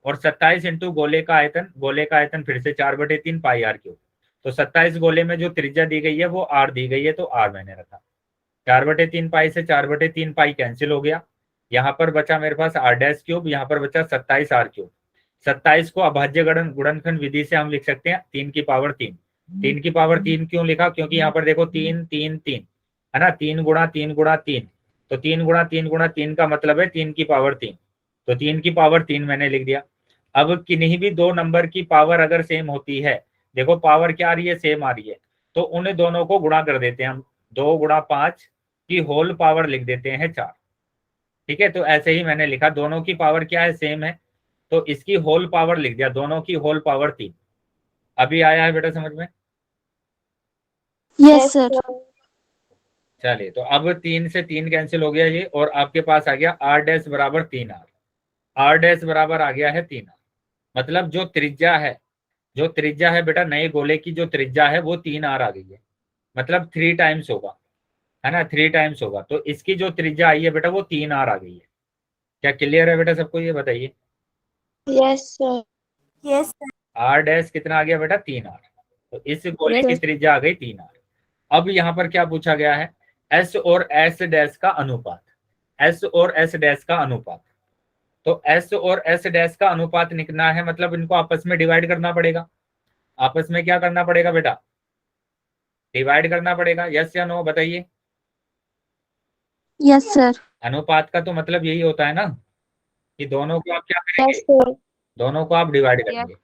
और 27 इंटू गोले का आयतन, गोले का आयतन फिर से 4/3 पाई आर क्यूब। तो 27 गोले में जो त्रिज्या दी गई है वो आर दी गई है, तो आर मैंने रखा। 4/3 पाई से 4/3 पाई कैंसिल हो गया, यहाँ पर बचा मेरे पास आर डैश क्यूब, यहाँ पर बचा 27 आर क्यूब। 27 को अभाज्य गुणनखंड विधि से हम लिख सकते हैं 3 की पावर 3। 3 की पावर 3 क्यों लिखा, क्योंकि यहाँ पर देखो 3 3 3 है ना, 3 गुणा 3 गुणा 3, तो 3 गुणा 3 गुणा 3 का मतलब है 3 की पावर 3, तो 3 की पावर 3 मैंने लिख दिया। अब किन्हीं भी दो नंबर की पावर अगर सेम होती है, देखो पावर क्या आ रही है, सेम आ रही है, तो उन्हें दोनों को गुणा कर देते हैं हम, 2 गुणा 5 की होल पावर लिख देते हैं 4। ठीक है, तो ऐसे ही मैंने लिखा, दोनों की पावर क्या है, सेम है, तो इसकी होल पावर लिख दिया, दोनों की होल पावर 3। अभी आया है बेटा समझ में। Yes sir. चलिए, तो अब 3 से 3 कैंसिल हो गया ये, और आपके पास आ गया आर डैश बराबर 3 आर, आर डैश बराबर आ गया है 3 आर। मतलब जो त्रिज्या है बेटा, नए गोले की जो त्रिज्या है वो 3 आर आ गई है, मतलब 3 टाइम्स होगा, है ना, 3 टाइम्स होगा, तो इसकी जो त्रिज्या आई है बेटा वो 3 आर आ गई है। क्या क्लियर है बेटा सबको, ये बताइए। Yes sir. Yes R dash कितना आ गया बेटा, 3 आर, तो इस गोले की सर। त्रिज्या आ गई 3 आर। अब यहाँ पर क्या पूछा गया है, एस और एस डैश का अनुपात, एस और एस डैश का अनुपात। तो एस और एस डैश का अनुपात निकलना है, मतलब इनको आपस में डिवाइड करना पड़ेगा। आपस में क्या करना पड़ेगा बेटा, डिवाइड करना पड़ेगा, यस या नो बताइए। Yes sir. अनुपात का तो मतलब यही होता है ना, कि दोनों को आप क्या यस करेंगे, सर। दोनों को आप डिवाइड यस। करेंगे।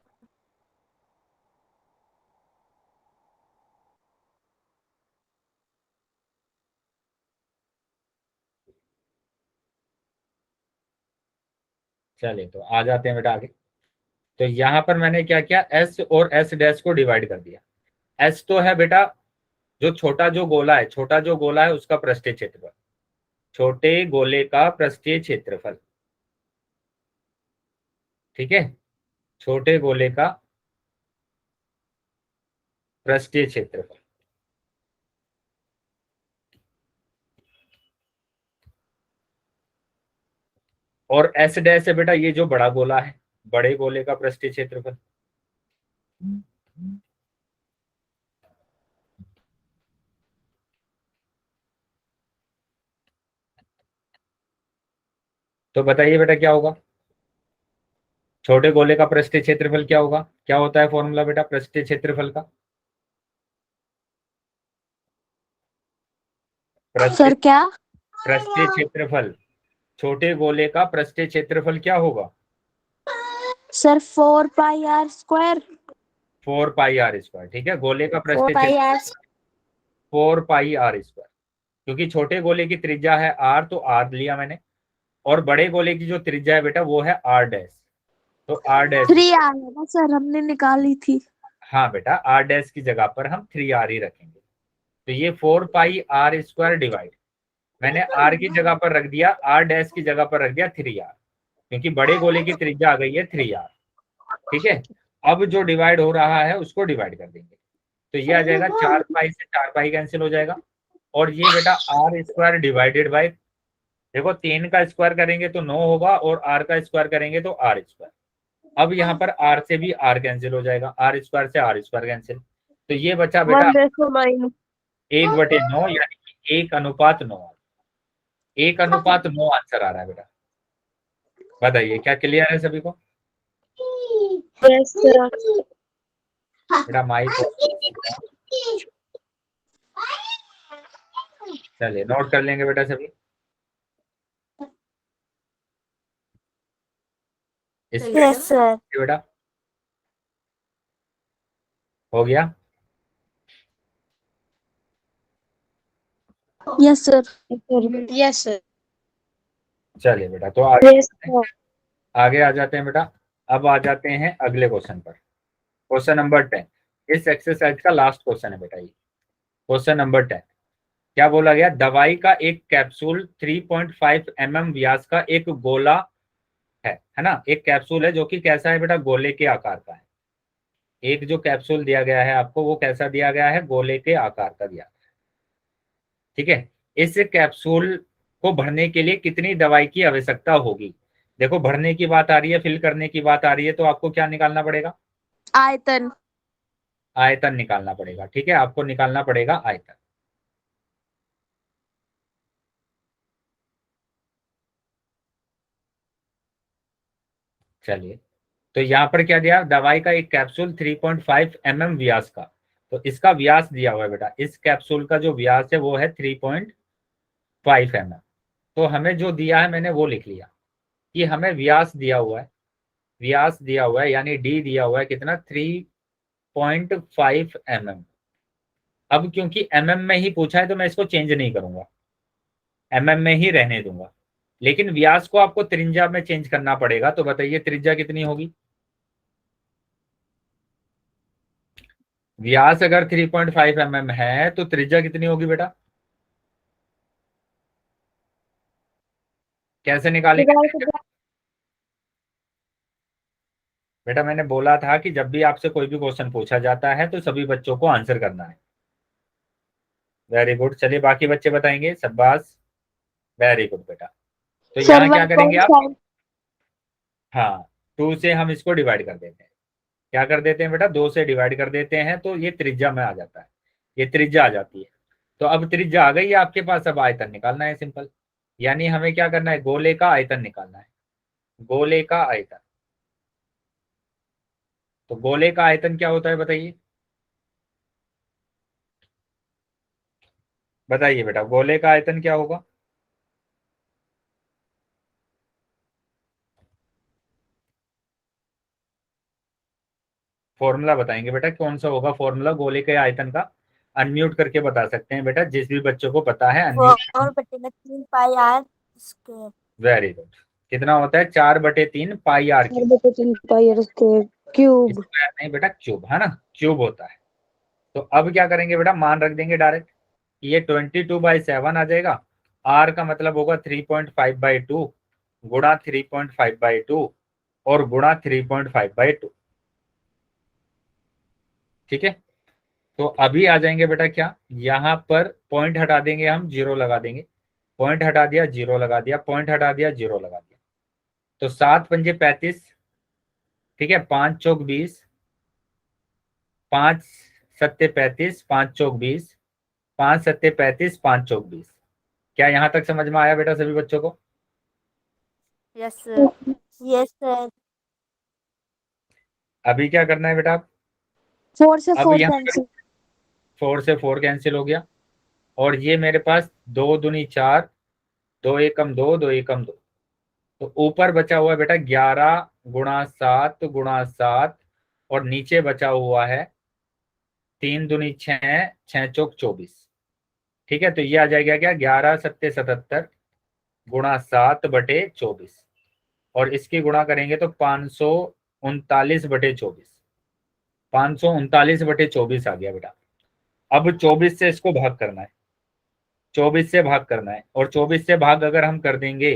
चलिए, तो आ जाते हैं बेटा आगे। तो यहाँ पर मैंने क्या किया, एस और एस डैश को डिवाइड कर दिया। एस तो है बेटा जो छोटा जो गोला है उसका पृष्ठीय क्षेत्रफल, छोटे गोले का पृष्ठीय क्षेत्रफल, ठीक है, छोटे गोले का पृष्ठीय क्षेत्रफल। और एस डैश है बेटा ये जो बड़ा गोला है, बड़े गोले का पृष्ठीय क्षेत्रफल। तो बताइए बेटा क्या होगा, छोटे गोले का पृष्ठीय क्षेत्रफल क्या होगा, क्या होता है फॉर्मूला बेटा पृष्ठीय क्षेत्रफल का? सर क्या? पृष्ठीय क्षेत्रफल, छोटे गोले का पृष्ठीय क्षेत्रफल क्या होगा? Sir 4πr²। 4πr², ठीक है, गोले का पृष्ठीय 4πr। 4πr², क्योंकि छोटे गोले की त्रिज्या है r तो r लिया मैंने, और बड़े गोले की जो त्रिज्या है बेटा वो है r डैश, तो r डैश। 3r है ना सर, हमने निकाली थी। हाँ बेटा r डैश की जगह पर हम 3r ही रखेंगे, तो ये 4πr² डिवाइड, मैंने r की जगह पर रख दिया, r डैश की जगह पर रख दिया 3r, क्योंकि बड़े गोले की त्रिज्या आ गई है 3r, ठीक है। अब जो डिवाइड हो रहा है उसको डिवाइड कर देंगे, तो ये आ जाएगा 4 पाई से 4 पाई कैंसिल हो जाएगा, और ये बेटा r² डिवाइडेड बाय, देखो 3 का स्क्वायर करेंगे तो 9 होगा, और r का स्क्वायर करेंगे तो r²। अब यहाँ पर r से भी r कैंसिल हो जाएगा, r² से r² कैंसिल, तो ये बचा बेटा 1/9। 1/9, यानी कि 1:9, 1:9 आंसर आ रहा है बेटा। बताइए क्या क्लियर है सभी को? Yes sir. बेटा माइक, चलिए नोट कर लेंगे बेटा सभी। Yes sir. बेटा हो गया? Yes sir. Yes sir. चलिए बेटा तो आगे आ जाते हैं बेटा। अब आ जाते हैं अगले क्वेश्चन पर, क्वेश्चन नंबर 10। इस एक्सरसाइज का लास्ट क्वेश्चन है बेटा ये, क्वेश्चन नंबर 10। क्या बोला गया, दवाई का एक कैप्सूल 3.5 mm व्यास का एक गोला है ना, एक कैप्सूल है जो कि कैसा है बेटा, गोले के आकार का है। एक जो कैप्सूल दिया गया है आपको वो कैसा दिया गया है, गोले के आकार का दिया गया है, ठीक है। इस कैप्सूल को भरने के लिए कितनी दवाई की आवश्यकता होगी? देखो भरने की बात आ रही है, फिल करने की बात आ रही है, तो आपको क्या निकालना पड़ेगा? आयतन। आयतन निकालना पड़ेगा, ठीक है, आपको निकालना पड़ेगा आयतन। चलिए, तो यहाँ पर क्या दिया, दवाई का एक कैप्सूल 3.5 mm व्यास का, तो इसका व्यास दिया हुआ है बेटा, इस कैप्सूल का जो व्यास है वो है 3.5 mm। तो हमें जो दिया है मैंने वो लिख लिया कि हमें व्यास दिया हुआ है, व्यास दिया हुआ है यानी डी दिया हुआ है कितना, 3.5 mm। अब क्योंकि mm में ही पूछा है तो मैं इसको चेंज नहीं करूंगा, mm में ही रहने दूंगा, लेकिन व्यास को आपको त्रिज्या में चेंज करना पड़ेगा। तो बताइए त्रिज्या कितनी होगी? व्यास अगर 3.5 mm है तो त्रिज्या कितनी होगी बेटा? कैसे निकालेंगे त्रिज्या? बेटा मैंने बोला था कि जब भी आपसे कोई भी क्वेश्चन पूछा जाता है तो सभी बच्चों को आंसर करना है। वेरी गुड, चलिए बाकी बच्चे बताएंगे, शाबाश, वेरी गुड बेटा। तो सर यहाँ क्या करेंगे आप? 1.5। हाँ, 2 से हम इसको डिवाइड कर देते हैं, क्या कर देते हैं बेटा, 2 से डिवाइड कर देते हैं, तो ये त्रिज्या में आ जाता है, ये त्रिज्या आ जाती है। तो अब त्रिज्या आ गई है आपके पास, अब आयतन निकालना है सिंपल, यानी हमें क्या करना है, गोले का आयतन निकालना है, गोले का आयतन। तो गोले का आयतन क्या होता है बताइए, बताइए बेटा गोले का आयतन क्या होगा? फॉर्मूला बताएंगे बेटा, कौन सा होगा फॉर्मूला गोले के आयतन का? अनम्यूट करके बता सकते हैं बेटा, जिस भी बच्चों को पता है अनम्यूट। 4/3 πr²। वेरी गुड, कितना होता है, 4/3 πr²। 4/3 πr² cube. स्क्वायर नहीं बेटा, क्यूब है ना, क्यूब होता है। तो अब क्या करेंगे बेटा, मान रख देंगे डायरेक्ट। ये 22/7 आ जाएगा। आर का मतलब होगा 3.5/2 गुणा 3.5/2 और गुणा 3.5/2। ठीक है, तो अभी आ जाएंगे बेटा क्या, यहाँ पर पॉइंट हटा देंगे, हम जीरो लगा देंगे। पॉइंट हटा दिया, जीरो लगा दिया, पॉइंट हटा दिया, जीरो लगा दिया। तो 7×5 = 35। ठीक है, 5×4 = 20, 5×7 = 35, 5×4 = 20, 5×7 = 35, 5×4 = 20। क्या यहाँ तक समझ में आया बेटा सभी बच्चों को? Yes sir. Yes sir. अभी क्या करना है बेटा? 4 से अब 4 यहाँ कैंसिल। 4 से 4 कैंसिल हो गया, और ये मेरे पास 2 दूनी 4, 2 एकम 2, 2 एकम 2। तो ऊपर बचा हुआ है बेटा 11×7 × 7 और नीचे बचा हुआ है 3 दूनी 6, 6×4 = 24। ठीक है, तो ये आ जाएगा क्या, 11×7 = 77 गुणा 7/24, और इसकी गुणा करेंगे तो 539/24। 539/24 आ गया बेटा। अब 24 से इसको भाग करना है, 24 से भाग करना है, और 24 से भाग अगर हम कर देंगे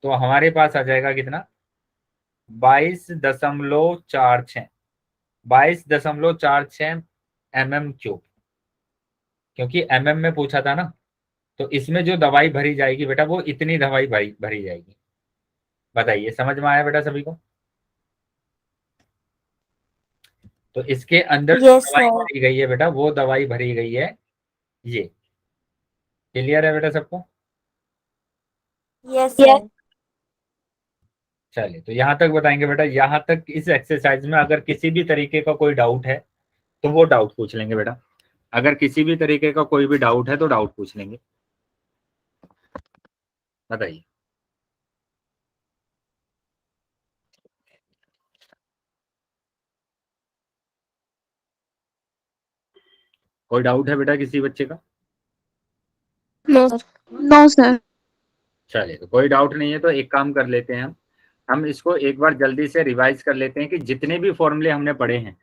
तो हमारे पास आ जाएगा कितना, 22.46। 22.46 mm³, क्योंकि में पूछा था ना। तो इसमें जो दवाई भरी जाएगी बेटा, वो इतनी दवाई भरी जाएगी। बताइए, समझ में आया बेटा सभी को? तो इसके अंदर जो यस दवाई सर। भरी गई है बेटा, वो दवाई भरी गई है ये। क्लियर है बेटा सबको? Yes sir. चलिए, तो यहाँ तक बताएंगे बेटा। यहाँ तक इस एक्सरसाइज में अगर किसी भी तरीके का कोई डाउट है तो वो डाउट पूछ लेंगे बेटा। अगर किसी भी तरीके का कोई भी डाउट है तो डाउट पूछ लेंगे। बताइए। कोई डाउट है बेटा किसी बच्चे का? No sir. No sir. चलिए, तो कोई डाउट नहीं है तो एक काम कर लेते हैं, हम इसको एक बार जल्दी से रिवाइज कर लेते हैं कि जितने भी फॉर्मूले हमने पढ़े हैं,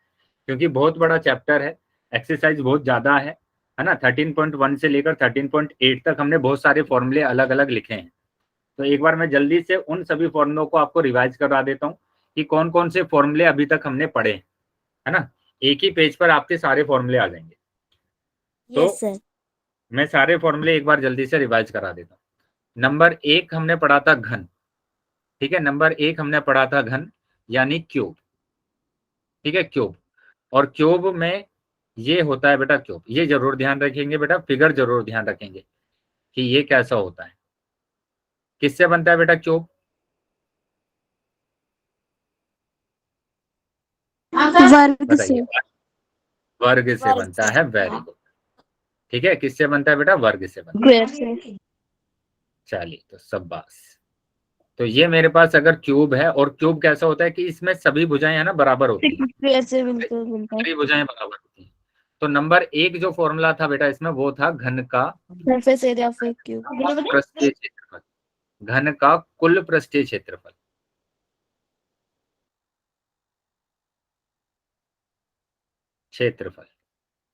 क्योंकि बहुत बड़ा चैप्टर है, एक्सरसाइज बहुत ज्यादा है ना। 13.1 से लेकर 13.8 तक हमने बहुत सारे फॉर्मूले अलग अलग लिखे हैं। तो एक बार मैं जल्दी से उन सभी फॉर्मूलों को आपको रिवाइज करवा देता हूँ कि कौन कौन से फॉर्मूले अभी तक हमने पढ़े हैं, है ना। एक ही पेज पर आपके सारे फॉर्मूले आ जाएंगे। तो यस सर। मैं सारे फॉर्मूले एक बार जल्दी से रिवाइज करा देता हूँ। नंबर 1 हमने पढ़ा था घन। ठीक है, नंबर 1 हमने पढ़ा था घन, यानी क्यूब। ठीक है, क्यूब। और क्यूब में ये होता है बेटा क्यूब, ये जरूर ध्यान रखेंगे बेटा, फिगर जरूर ध्यान रखेंगे कि ये कैसा होता है। किससे बनता है बेटा क्यूब? वर्ग से। बताइए। वर्ग से बनता है, वेरी गुड। ठीक है, किससे बनता है बेटा? वर्ग से बनता स्क्वायर से। है। चलिए, तो शाबाश। तो ये मेरे पास अगर क्यूब है, और क्यूब कैसा होता है कि इसमें सभी भुजाएं है ना बराबर होती है, स्क्वायर से बिल्कुल मिलता है। सभी भुजाएं बराबर होती हैं। तो नंबर 1 जो फॉर्मूला था बेटा इसमें, वो था घन का surface area of A cube. पृष्ठीय क्षेत्रफल। घन का कुल पृष्ठीय क्षेत्रफल। क्षेत्रफल,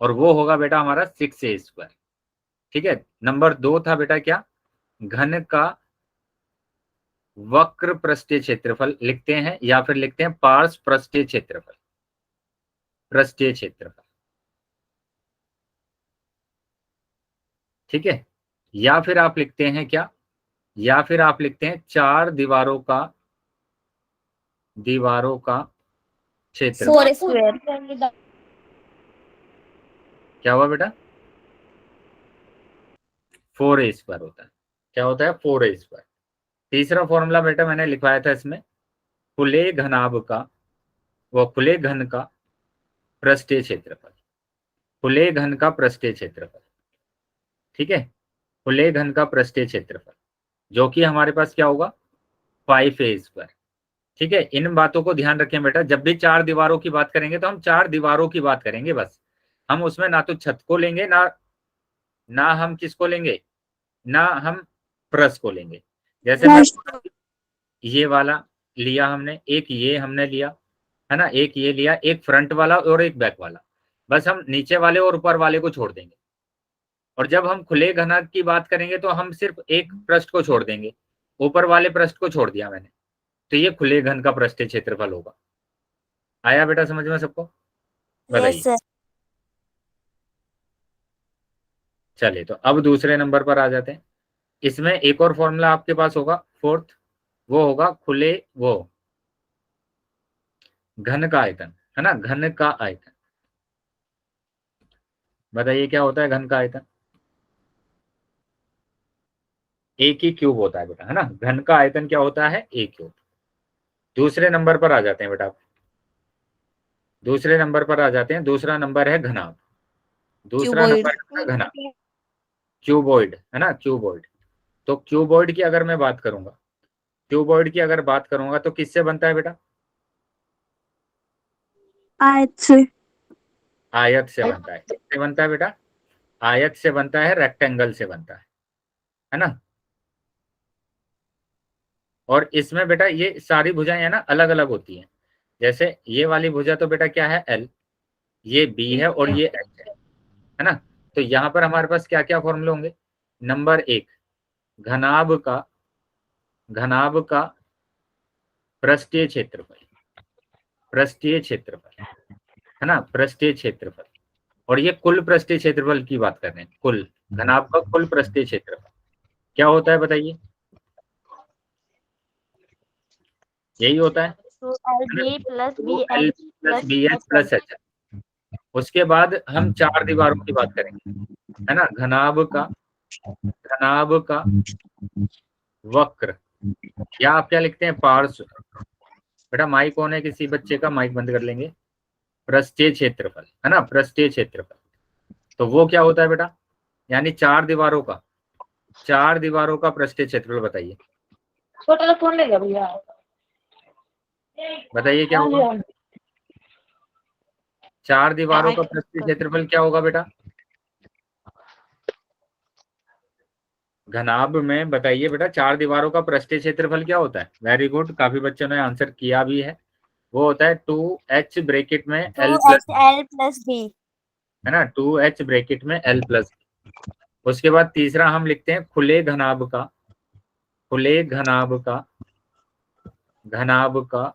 और वो होगा बेटा हमारा 6a²। ठीक है, नंबर 2 था बेटा क्या? घन का वक्र पृष्ठीय क्षेत्रफल लिखते हैं, या फिर लिखते हैं पार्श्व पृष्ठीय क्षेत्रफल। पृष्ठीय क्षेत्रफल। ठीक है, या फिर आप लिखते हैं क्या, या फिर आप लिखते हैं चार दीवारों का क्षेत्रफल। 4 स्क्वायर। क्या हुआ बेटा? 4a² होता है। क्या होता है? 4a²। तीसरा फॉर्मूला बेटा मैंने लिखवाया था इसमें, खुले घनाभ का, वो खुले घन का पृष्ठीय क्षेत्रफल। खुले घन का पृष्ठीय क्षेत्रफल। ठीक है, खुले घन का पृष्ठीय क्षेत्रफल, जो कि हमारे पास क्या होगा? 5a²। ठीक है, इन बातों को ध्यान रखें बेटा। जब भी चार दीवारों की बात करेंगे तो हम चार दीवारों की बात करेंगे बस। हम उसमें ना तो छत को लेंगे, ना हम किसको लेंगे, ना हम प्रस को लेंगे। जैसे मैं ये वाला लिया हमने, एक ये हमने लिया, है ना, एक ये लिया, एक फ्रंट वाला और एक बैक वाला। बस हम नीचे वाले और ऊपर वाले को छोड़ देंगे। और जब हम खुले घनाभ की बात करेंगे तो हम सिर्फ एक पृष्ठ को छोड़ देंगे, ऊपर वाले पृष्ठ को छोड़ दिया मैंने, तो ये खुले घन का पृष्ठीय क्षेत्रफल होगा। आया बेटा समझ में सबको? यस बताइए। सर। चलिए तो अब दूसरे नंबर पर आ जाते हैं। इसमें एक और फॉर्मूला आपके पास होगा फोर्थ, वो होगा खुले वो घन का आयतन, है ना, घन का आयतन। बताइए क्या होता है घन का आयतन? ए की क्यूब होता है बेटा, है ना, घन का आयतन क्या होता है? ए क्यूब। दूसरे नंबर पर आ जाते हैं बेटा, दूसरे नंबर पर आ जाते हैं। दूसरा नंबर है घनाभ। दूसरा क्यूबॉइड। नंबर है घनाभ, क्यूबॉइड, है ना, क्यूबॉइड। तो क्यूबॉइड की अगर मैं बात करूंगा, क्यूबॉइड की अगर बात करूंगा तो किससे बनता है बेटा? आयत से। आयत से बनता है। किससे बनता है बेटा? आयत से बनता है, रेक्टेंगल से बनता है ना। और इसमें बेटा ये सारी भुजाएं है ना अलग अलग होती हैं। जैसे ये वाली भुजा तो बेटा क्या है? एल, ये बी है और ये एच है ना। तो यहाँ पर हमारे पास क्या क्या फॉर्मूले होंगे? नंबर एक, घनाभ का, घनाभ का पृष्ठीय क्षेत्रफल, पृष्ठीय क्षेत्रफल, है ना, पृष्ठीय क्षेत्रफल। और ये कुल पृष्ठीय क्षेत्रफल की बात कर रहे हैं, कुल घनाभ का कुल पृष्ठीय क्षेत्रफल क्या होता है बताइए? यही होता है two L B plus B L H plus B H plus plus H. उसके बाद हम चार दीवारों की बात करेंगे, है ना, घनाभ का, घनाभ का वक्र, या आप क्या लिखते हैं? पार्श्व। बेटा माइक ऑन है किसी बच्चे का? माइक बंद कर लेंगे। पृष्ठीय क्षेत्रफल, है ना, पृष्ठीय क्षेत्रफल। तो वो क्या होता है बेटा? यानी चार दीवारों का, चार दीवारों का पृष्ठीय क्षेत्रफल बताइए। छोटा फोन लेगा भैया। बताइए क्या होगा? चार दीवारों का पृष्ठीय क्षेत्रफल क्या होगा बेटा? घनाभ में बताइए बेटा, चार दीवारों का पृष्ठीय क्षेत्रफल क्या होता है? वेरी गुड, काफी बच्चों ने आंसर किया भी है। वो होता है 2h ब्रैकेट में two l H plus, L plus B. है ना, 2h ब्रैकेट में l प्लस। उसके बाद तीसरा हम लिखते हैं खुले घनाभ का, खुले घनाभ का, घनाभ का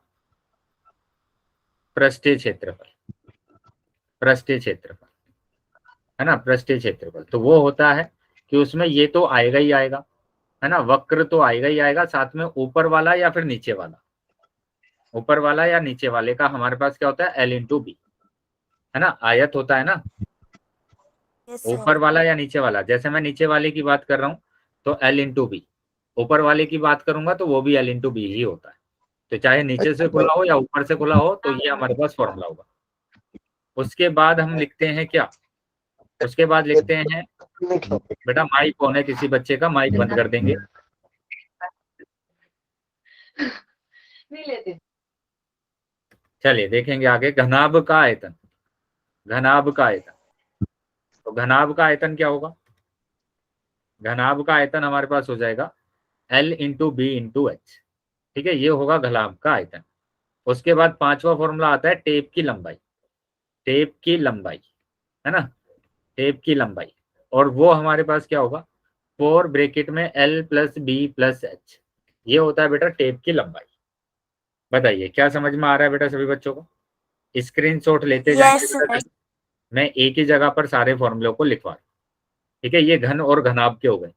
पृष्ठीय क्षेत्रफल, पृष्ठीय क्षेत्रफल, है ना, पृष्ठीय क्षेत्रफल। तो वो होता है कि उसमें ये तो आएगा ही आएगा, है ना, वक्र तो आएगा ही आएगा, साथ में ऊपर वाला या फिर नीचे वाला, ऊपर वाला या नीचे वाले का हमारे पास क्या होता है? एल इंटू बी, है ना, आयत होता है ना, यस ऊपर सर। वाला या नीचे वाला। जैसे मैं नीचे वाले की बात कर रहा हूँ तो एल इंटू बी, ऊपर वाले की बात करूंगा तो वो भी एल इंटू बी ही होता है। तो चाहे नीचे से खुला हो या ऊपर से खुला हो, तो ये हमारे पास फॉर्मूला होगा। उसके बाद हम लिखते हैं क्या? उसके बाद लिखते हैं बेटा, माइक ऑन है किसी बच्चे का? माइक बंद कर देंगे। चलिए देखेंगे आगे, घनाभ का आयतन, घनाभ का आयतन। तो घनाभ का आयतन क्या होगा? घनाभ का आयतन हमारे पास हो जाएगा L into B into H. ठीक है, ये होगा घनाभ का आयतन। उसके बाद पांचवा फॉर्मूला आता है टेप की लंबाई, टेप की लंबाई, है ना, टेप की लंबाई। और वो हमारे पास क्या होगा? 4 ब्रैकेट में L plus B plus H. ये होता है बेटा टेप की लंबाई। बताइए क्या समझ में आ रहा है बेटा सभी बच्चों को? स्क्रीनशॉट लेते जाएंगे यस बेटा, सर। मैं एक ही जगह पर सारे फॉर्मूलों को लिखवा रहा हूं। ठीक है, ये घन और घनाभ के हो गए,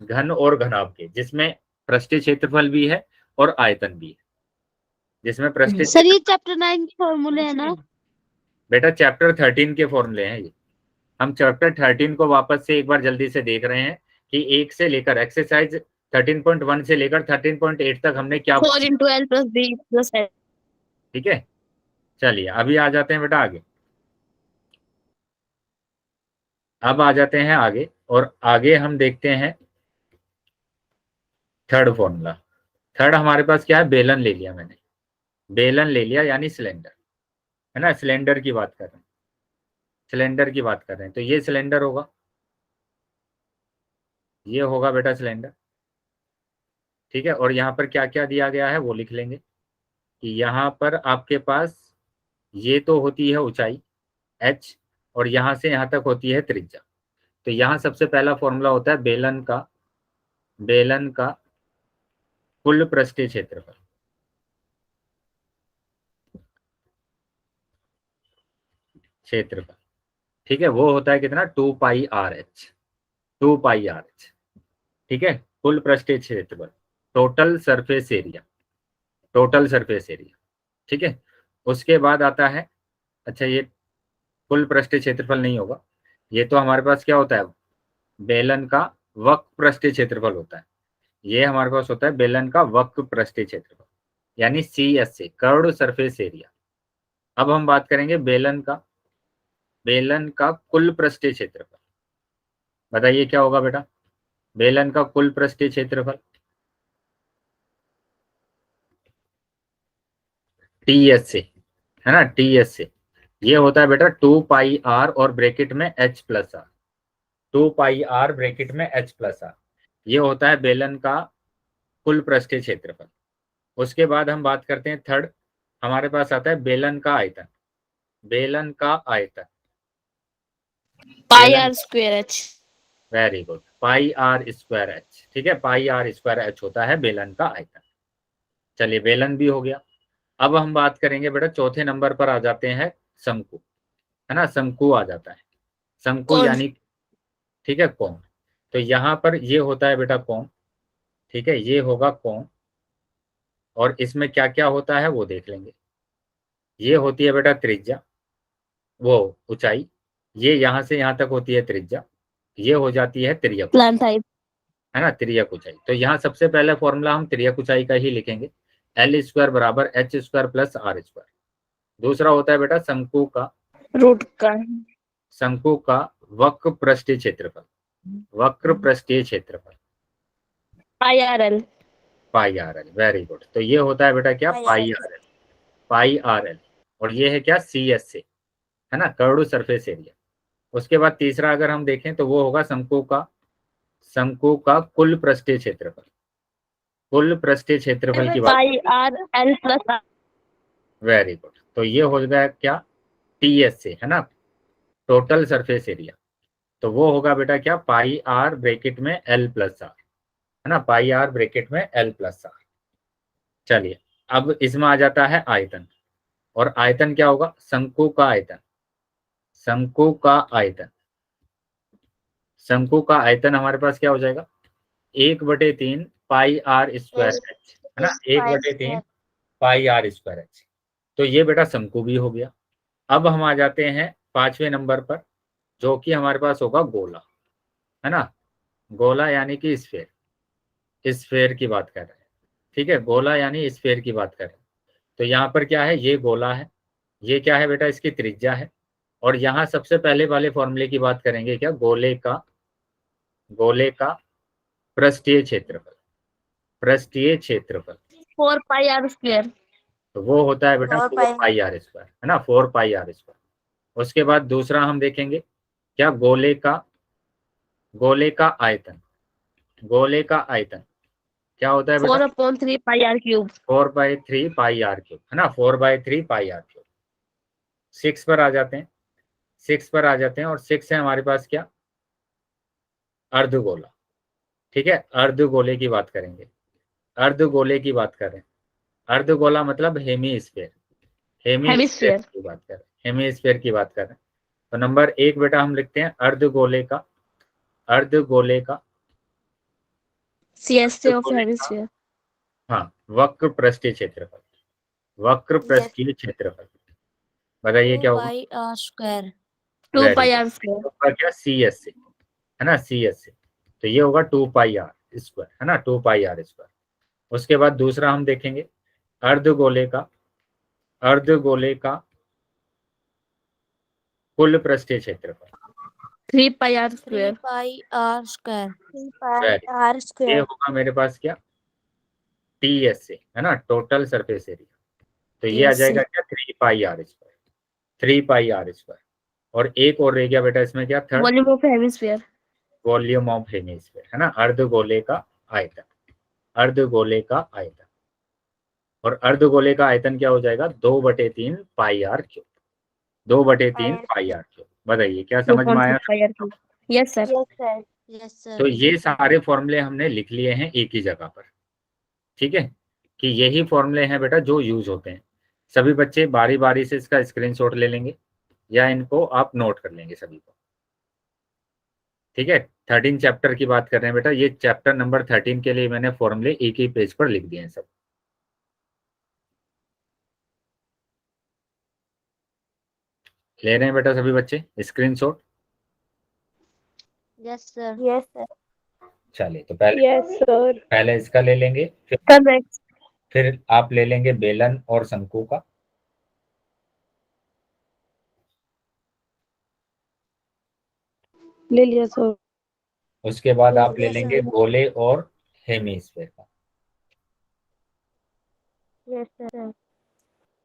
घन और घनाभ के, जिसमें पृष्ठीय क्षेत्रफल भी है और आयतन भी है। जिसमें पृष्ठीय सर ये क्षेत्रफल, चैप्टर 9 के फॉर्मूले है ना? बेटा चैप्टर 13 के फॉर्मूले हैं ये। हम चैप्टर 13 को वापस से एक बार जल्दी से देख रहे हैं कि एक से लेकर एक्सरसाइज 13.1 से लेकर 13.8 तक हमने क्या, 4 into L plus B plus H. ठीक है। चलिए अभी आ जाते हैं बेटा आगे, अब आ जाते हैं आगे, और आगे हम देखते हैं थर्ड फॉर्मूला। थर्ड हमारे पास क्या है? बेलन ले लिया मैंने, बेलन ले लिया यानी सिलेंडर, है ना, सिलेंडर की बात कर रहे हैं, सिलेंडर की बात कर रहे हैं। तो ये सिलेंडर होगा, ये होगा बेटा सिलेंडर। ठीक है, और यहाँ पर क्या क्या दिया गया है वो लिख लेंगे कि यहाँ पर आपके पास ये तो होती है ऊंचाई h, और यहाँ से यहाँ तक होती है त्रिज्या। तो यहाँ सबसे पहला फॉर्मूला होता है बेलन का कुल पृष्ठीय क्षेत्रफल। ठीक है, वो होता है कितना, 2πRh। ठीक है, कुल पृष्ठीय क्षेत्रफल, टोटल सरफेस एरिया। ठीक है, उसके बाद आता है, अच्छा ये कुल पृष्ठीय क्षेत्रफल नहीं होगा, ये तो हमारे पास क्या होता है, बेलन का वक्र पृष्ठीय क्षेत्रफल होता है। ये हमारे पास होता है बेलन का वक्र पृष्ठीय क्षेत्रफल, यानी CSA, कर्व्ड सरफेस एरिया। अब हम बात करेंगे बेलन का कुल पृष्ठीय क्षेत्रफल। बताइए क्या होगा बेटा, बेलन का कुल पृष्ठीय क्षेत्रफल TSA, है ना, TSA। ये होता है बेटा 2πr और ब्रैकेट में h+r, 2πr ब्रैकेट में h+r। ये होता है बेलन का कुल पृष्ठीय क्षेत्रफल। उसके बाद हम बात करते हैं थर्ड, हमारे पास आता है बेलन का आयतन। Pi r square h. Very good, πr²h। ठीक है, πr²h होता है बेलन का आयतन। चलिए, बेलन भी हो गया। अब हम बात करेंगे बेटा, चौथे नंबर पर आ जाते हैं शंकु, है ना, शंकु आ जाता है। शंकु कौन? यानी, ठीक है, कोण। तो यहाँ पर ये होता है बेटा कोण। ठीक है, ये होगा कोण, और इसमें क्या क्या होता है वो देख लेंगे। ये होती है बेटा त्रिज्या, वो ऊंचाई, ये यहाँ से यहाँ तक होती है त्रिज्या, ये हो जाती है तिर्यक, प्लान टाइप। है ना, तिर्यक ऊंचाई। तो यहाँ सबसे पहले फॉर्मूला हम तिर्यक ऊंचाई का ही लिखेंगे, L² बराबर h² प्लस r²। दूसरा होता है बेटा शंकु का वक्र पृष्ठीय क्षेत्रफल, पाई आर एल। Very good. तो ये होता है बेटा क्या, पाई आर एल, और ये है क्या, CSA, है ना, कर्व्ड सरफेस एरिया। उसके बाद तीसरा अगर हम देखें तो वो होगा शंकु का कुल पृष्ठीय क्षेत्रफल, की बात, pi r l plus r. Very good. तो ये हो गया क्या, TSA, है ना, टोटल सरफेस एरिया। तो वो होगा बेटा क्या, पाई आर ब्रैकेट में L+r, है ना, पाई आर ब्रैकेट में L+r। चलिए, अब इसमें आ जाता है आयतन, और आयतन क्या होगा, शंकु का आयतन हमारे पास क्या हो जाएगा, 1/3 πr²h, है ना, 1/3 πr²h। तो ये बेटा शंकु भी हो गया। अब हम आ जाते हैं पांचवें नंबर पर, जो कि हमारे पास होगा गोला, है ना, गोला यानी कि स्फेयर की बात कर रहे हैं। ठीक है, गोला यानी स्फेयर की बात कर रहे हैं। तो यहाँ पर क्या है, ये गोला है, ये क्या है बेटा, इसकी त्रिज्या है। और यहाँ सबसे पहले वाले फॉर्मूले की बात करेंगे, क्या, गोले का पृष्ठीय क्षेत्रफल, 4 पाई आर स्क्वायर। तो वो होता है बेटा 4πr², है ना, 4πr²। उसके बाद दूसरा हम देखेंगे, क्या, गोले का आयतन क्या होता है बेटा, 4/3 पाई आर क्यूब। 4/3 πr³, है ना, 4/3 πr³। 6 पर आ जाते हैं, और 6 है हमारे पास क्या, अर्धगोला। ठीक है, अर्धगोले की बात करेंगे, अर्धगोला मतलब हेमीस्फीयर की बात कर रहे हैं। तो नंबर 1 बेटा हम लिखते हैं अर्धगोले का CSA ऑफ हेमिस्फीयर। हाँ, वक्र पृष्ठीय क्षेत्रफल, बताइए क्या होगा, 2 पाई आर स्क्वायर। क्या, CSA, है ना, CSA। तो ये होगा 2πr², है ना, 2πr²। उसके बाद दूसरा हम देखेंगे, अर्धगोले का कुल पृष्ठीय क्षेत्रफल, 3 पाई आर स्क्वायर। ये होगा मेरे पास क्या, TSA, है ना, टोटल सरफेस एरिया। तो ये आ जाएगा क्या, 3πr²। और एक और रह गया बेटा इसमें, क्या, third, volume of hemisphere. Volume of hemisphere, है ना, अर्धगोले का आयतन। और अर्धगोले का आयतन क्या हो जाएगा, 2/3 πr³, बताइए क्या समझ में आया? Yes sir. Yes sir. Yes sir. तो ये सारे फॉर्मूले हमने लिख लिए हैं एक ही जगह पर, ठीक है, कि यही फॉर्मूले हैं बेटा जो यूज होते हैं। सभी बच्चे बारी बारी से इसका स्क्रीनशॉट ले लेंगे या इनको आप नोट कर लेंगे सभी को, ठीक है। 13 चैप्टर की बात कर रहे हैं बेटा, ये चैप्टर नंबर 13 के लिए मैंने फॉर्मूले एक ही पेज पर लिख दिए हैं सब। ले रहे हैं बेटा सभी बच्चे screenshot? Yes sir. Yes sir. चलिए तो पहले यस सर। पहले इसका ले लेंगे, फिर आप ले लेंगे बेलन और शंकु का, ले लिया सर। उसके बाद आप ले Yes, लेंगे sir. गोले और हेमीस्फेयर का। Yes sir.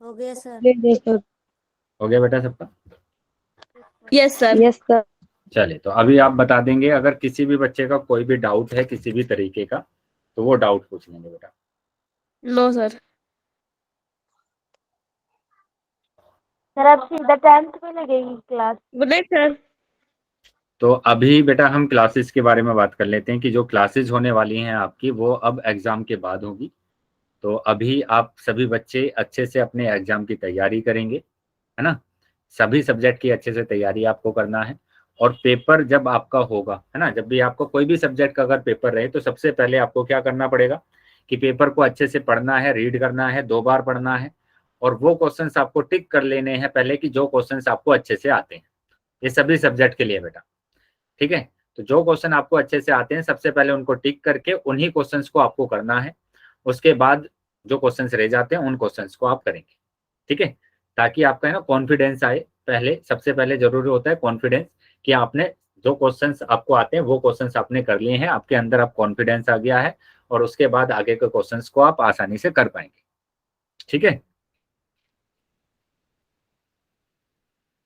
हो गया सर। ले लिया सर। हो गया बेटा सबका? Yes sir. Yes sir. चलिए तो अभी आप बता देंगे, अगर किसी भी बच्चे का कोई भी डाउट है किसी भी तरीके का तो वो डाउट पूछ लेंगे बेटा। No sir. सर अब सीधा 10th में लगेगी क्लास? नहीं सर। तो अभी बेटा हम क्लासेस के बारे में बात कर लेते हैं कि जो क्लासेस होने वाली हैं आपकी वो अब एग्जाम के बाद होगी। तो अभी आप सभी बच्चे अच्छे से अपने एग्जाम की तैयारी करेंगे, है ना। सभी सब्जेक्ट की अच्छे से तैयारी आपको करना है। और पेपर जब आपका होगा, है ना, जब भी आपको कोई भी सब्जेक्ट का अगर पेपर रहे तो सबसे पहले आपको क्या करना पड़ेगा कि पेपर को अच्छे से पढ़ना है, रीड करना है, 2 बार पढ़ना है और वो क्वेश्चंस आपको टिक कर लेने हैं पहले कि जो क्वेश्चंस आपको अच्छे से आते हैं। ये सभी सब्जेक्ट के लिए बेटा, ठीक है। तो जो क्वेश्चन आपको अच्छे से आते हैं सबसे पहले उनको टिक करके उन्हीं क्वेश्चंस को आपको करना है। उसके बाद जो क्वेश्चंस रह जाते हैं उन क्वेश्चंस को आप करेंगे, ठीक है, ताकि आपका है ना कॉन्फिडेंस आए। पहले सबसे पहले जरूरी होता है कॉन्फिडेंस, कि आपने जो क्वेश्चंस आपको आते हैं वो क्वेश्चंस आपने कर लिए हैं, आपके अंदर अब कॉन्फिडेंस आ गया है और उसके बाद आगे के क्वेश्चंस को आप आसानी से कर पाएंगे, ठीक है।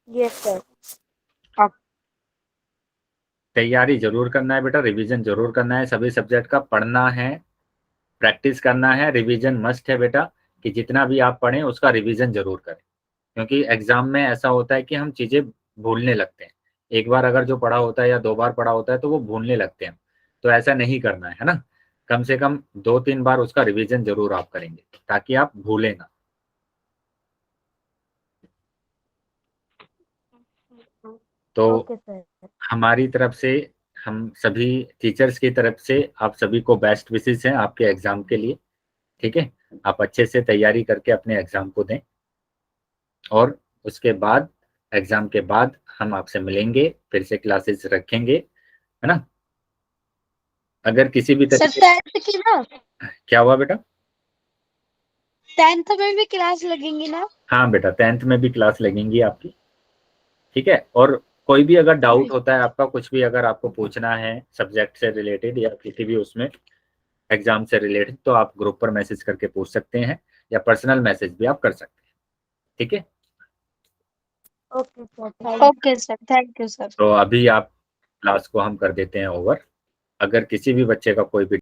Yes sir. तैयारी जरूर करना है बेटा, रिवीजन जरूर करना है, सभी सब्जेक्ट का पढ़ना है, प्रैक्टिस करना है, रिवीजन मस्ट है बेटा, कि जितना भी आप पढ़ें उसका रिवीजन जरूर करें। क्योंकि एग्जाम में ऐसा होता है कि हम चीजें भूलने लगते हैं। एक बार अगर जो पढ़ा होता है या 2 बार पढ़ा होता है तो वो भूलने लगते हैं, तो ऐसा नहीं करना है ना। कम से कम 2-3 बार उसका रिवीजन जरूर आप करेंगे ताकि आप भूलें ना। तो ओके सर। हमारी तरफ से, हम सभी टीचर्स की तरफ से आप सभी को बेस्ट विशेस हैं आपके एग्जाम के लिए, ठीक है। आप अच्छे से तैयारी करके अपने एग्जाम को दें और उसके बाद एग्जाम के बाद हम आपसे मिलेंगे, फिर से क्लासेस रखेंगे, है ना। अगर किसी भी सर तरीके 10th की ना, क्या हुआ बेटा? 10th में भी क्लास लगेंगी ना? हाँ बेटा 10th में भी क्लास लगेंगी आपकी, ठीक है। और कोई भी अगर डाउट होता है आपका, कुछ भी अगर आपको पूछना है सब्जेक्ट से रिलेटेड या किसी भी उसमें एग्जाम से रिलेटेड, तो आप ग्रुप पर मैसेज करके पूछ सकते हैं या पर्सनल मैसेज भी आप कर सकते हैं, ठीक है। Okay sir. Okay sir, thank you sir. तो अभी आप क्लास को हम कर देते हैं ओवर। अगर किसी भी बच्चे का कोई भी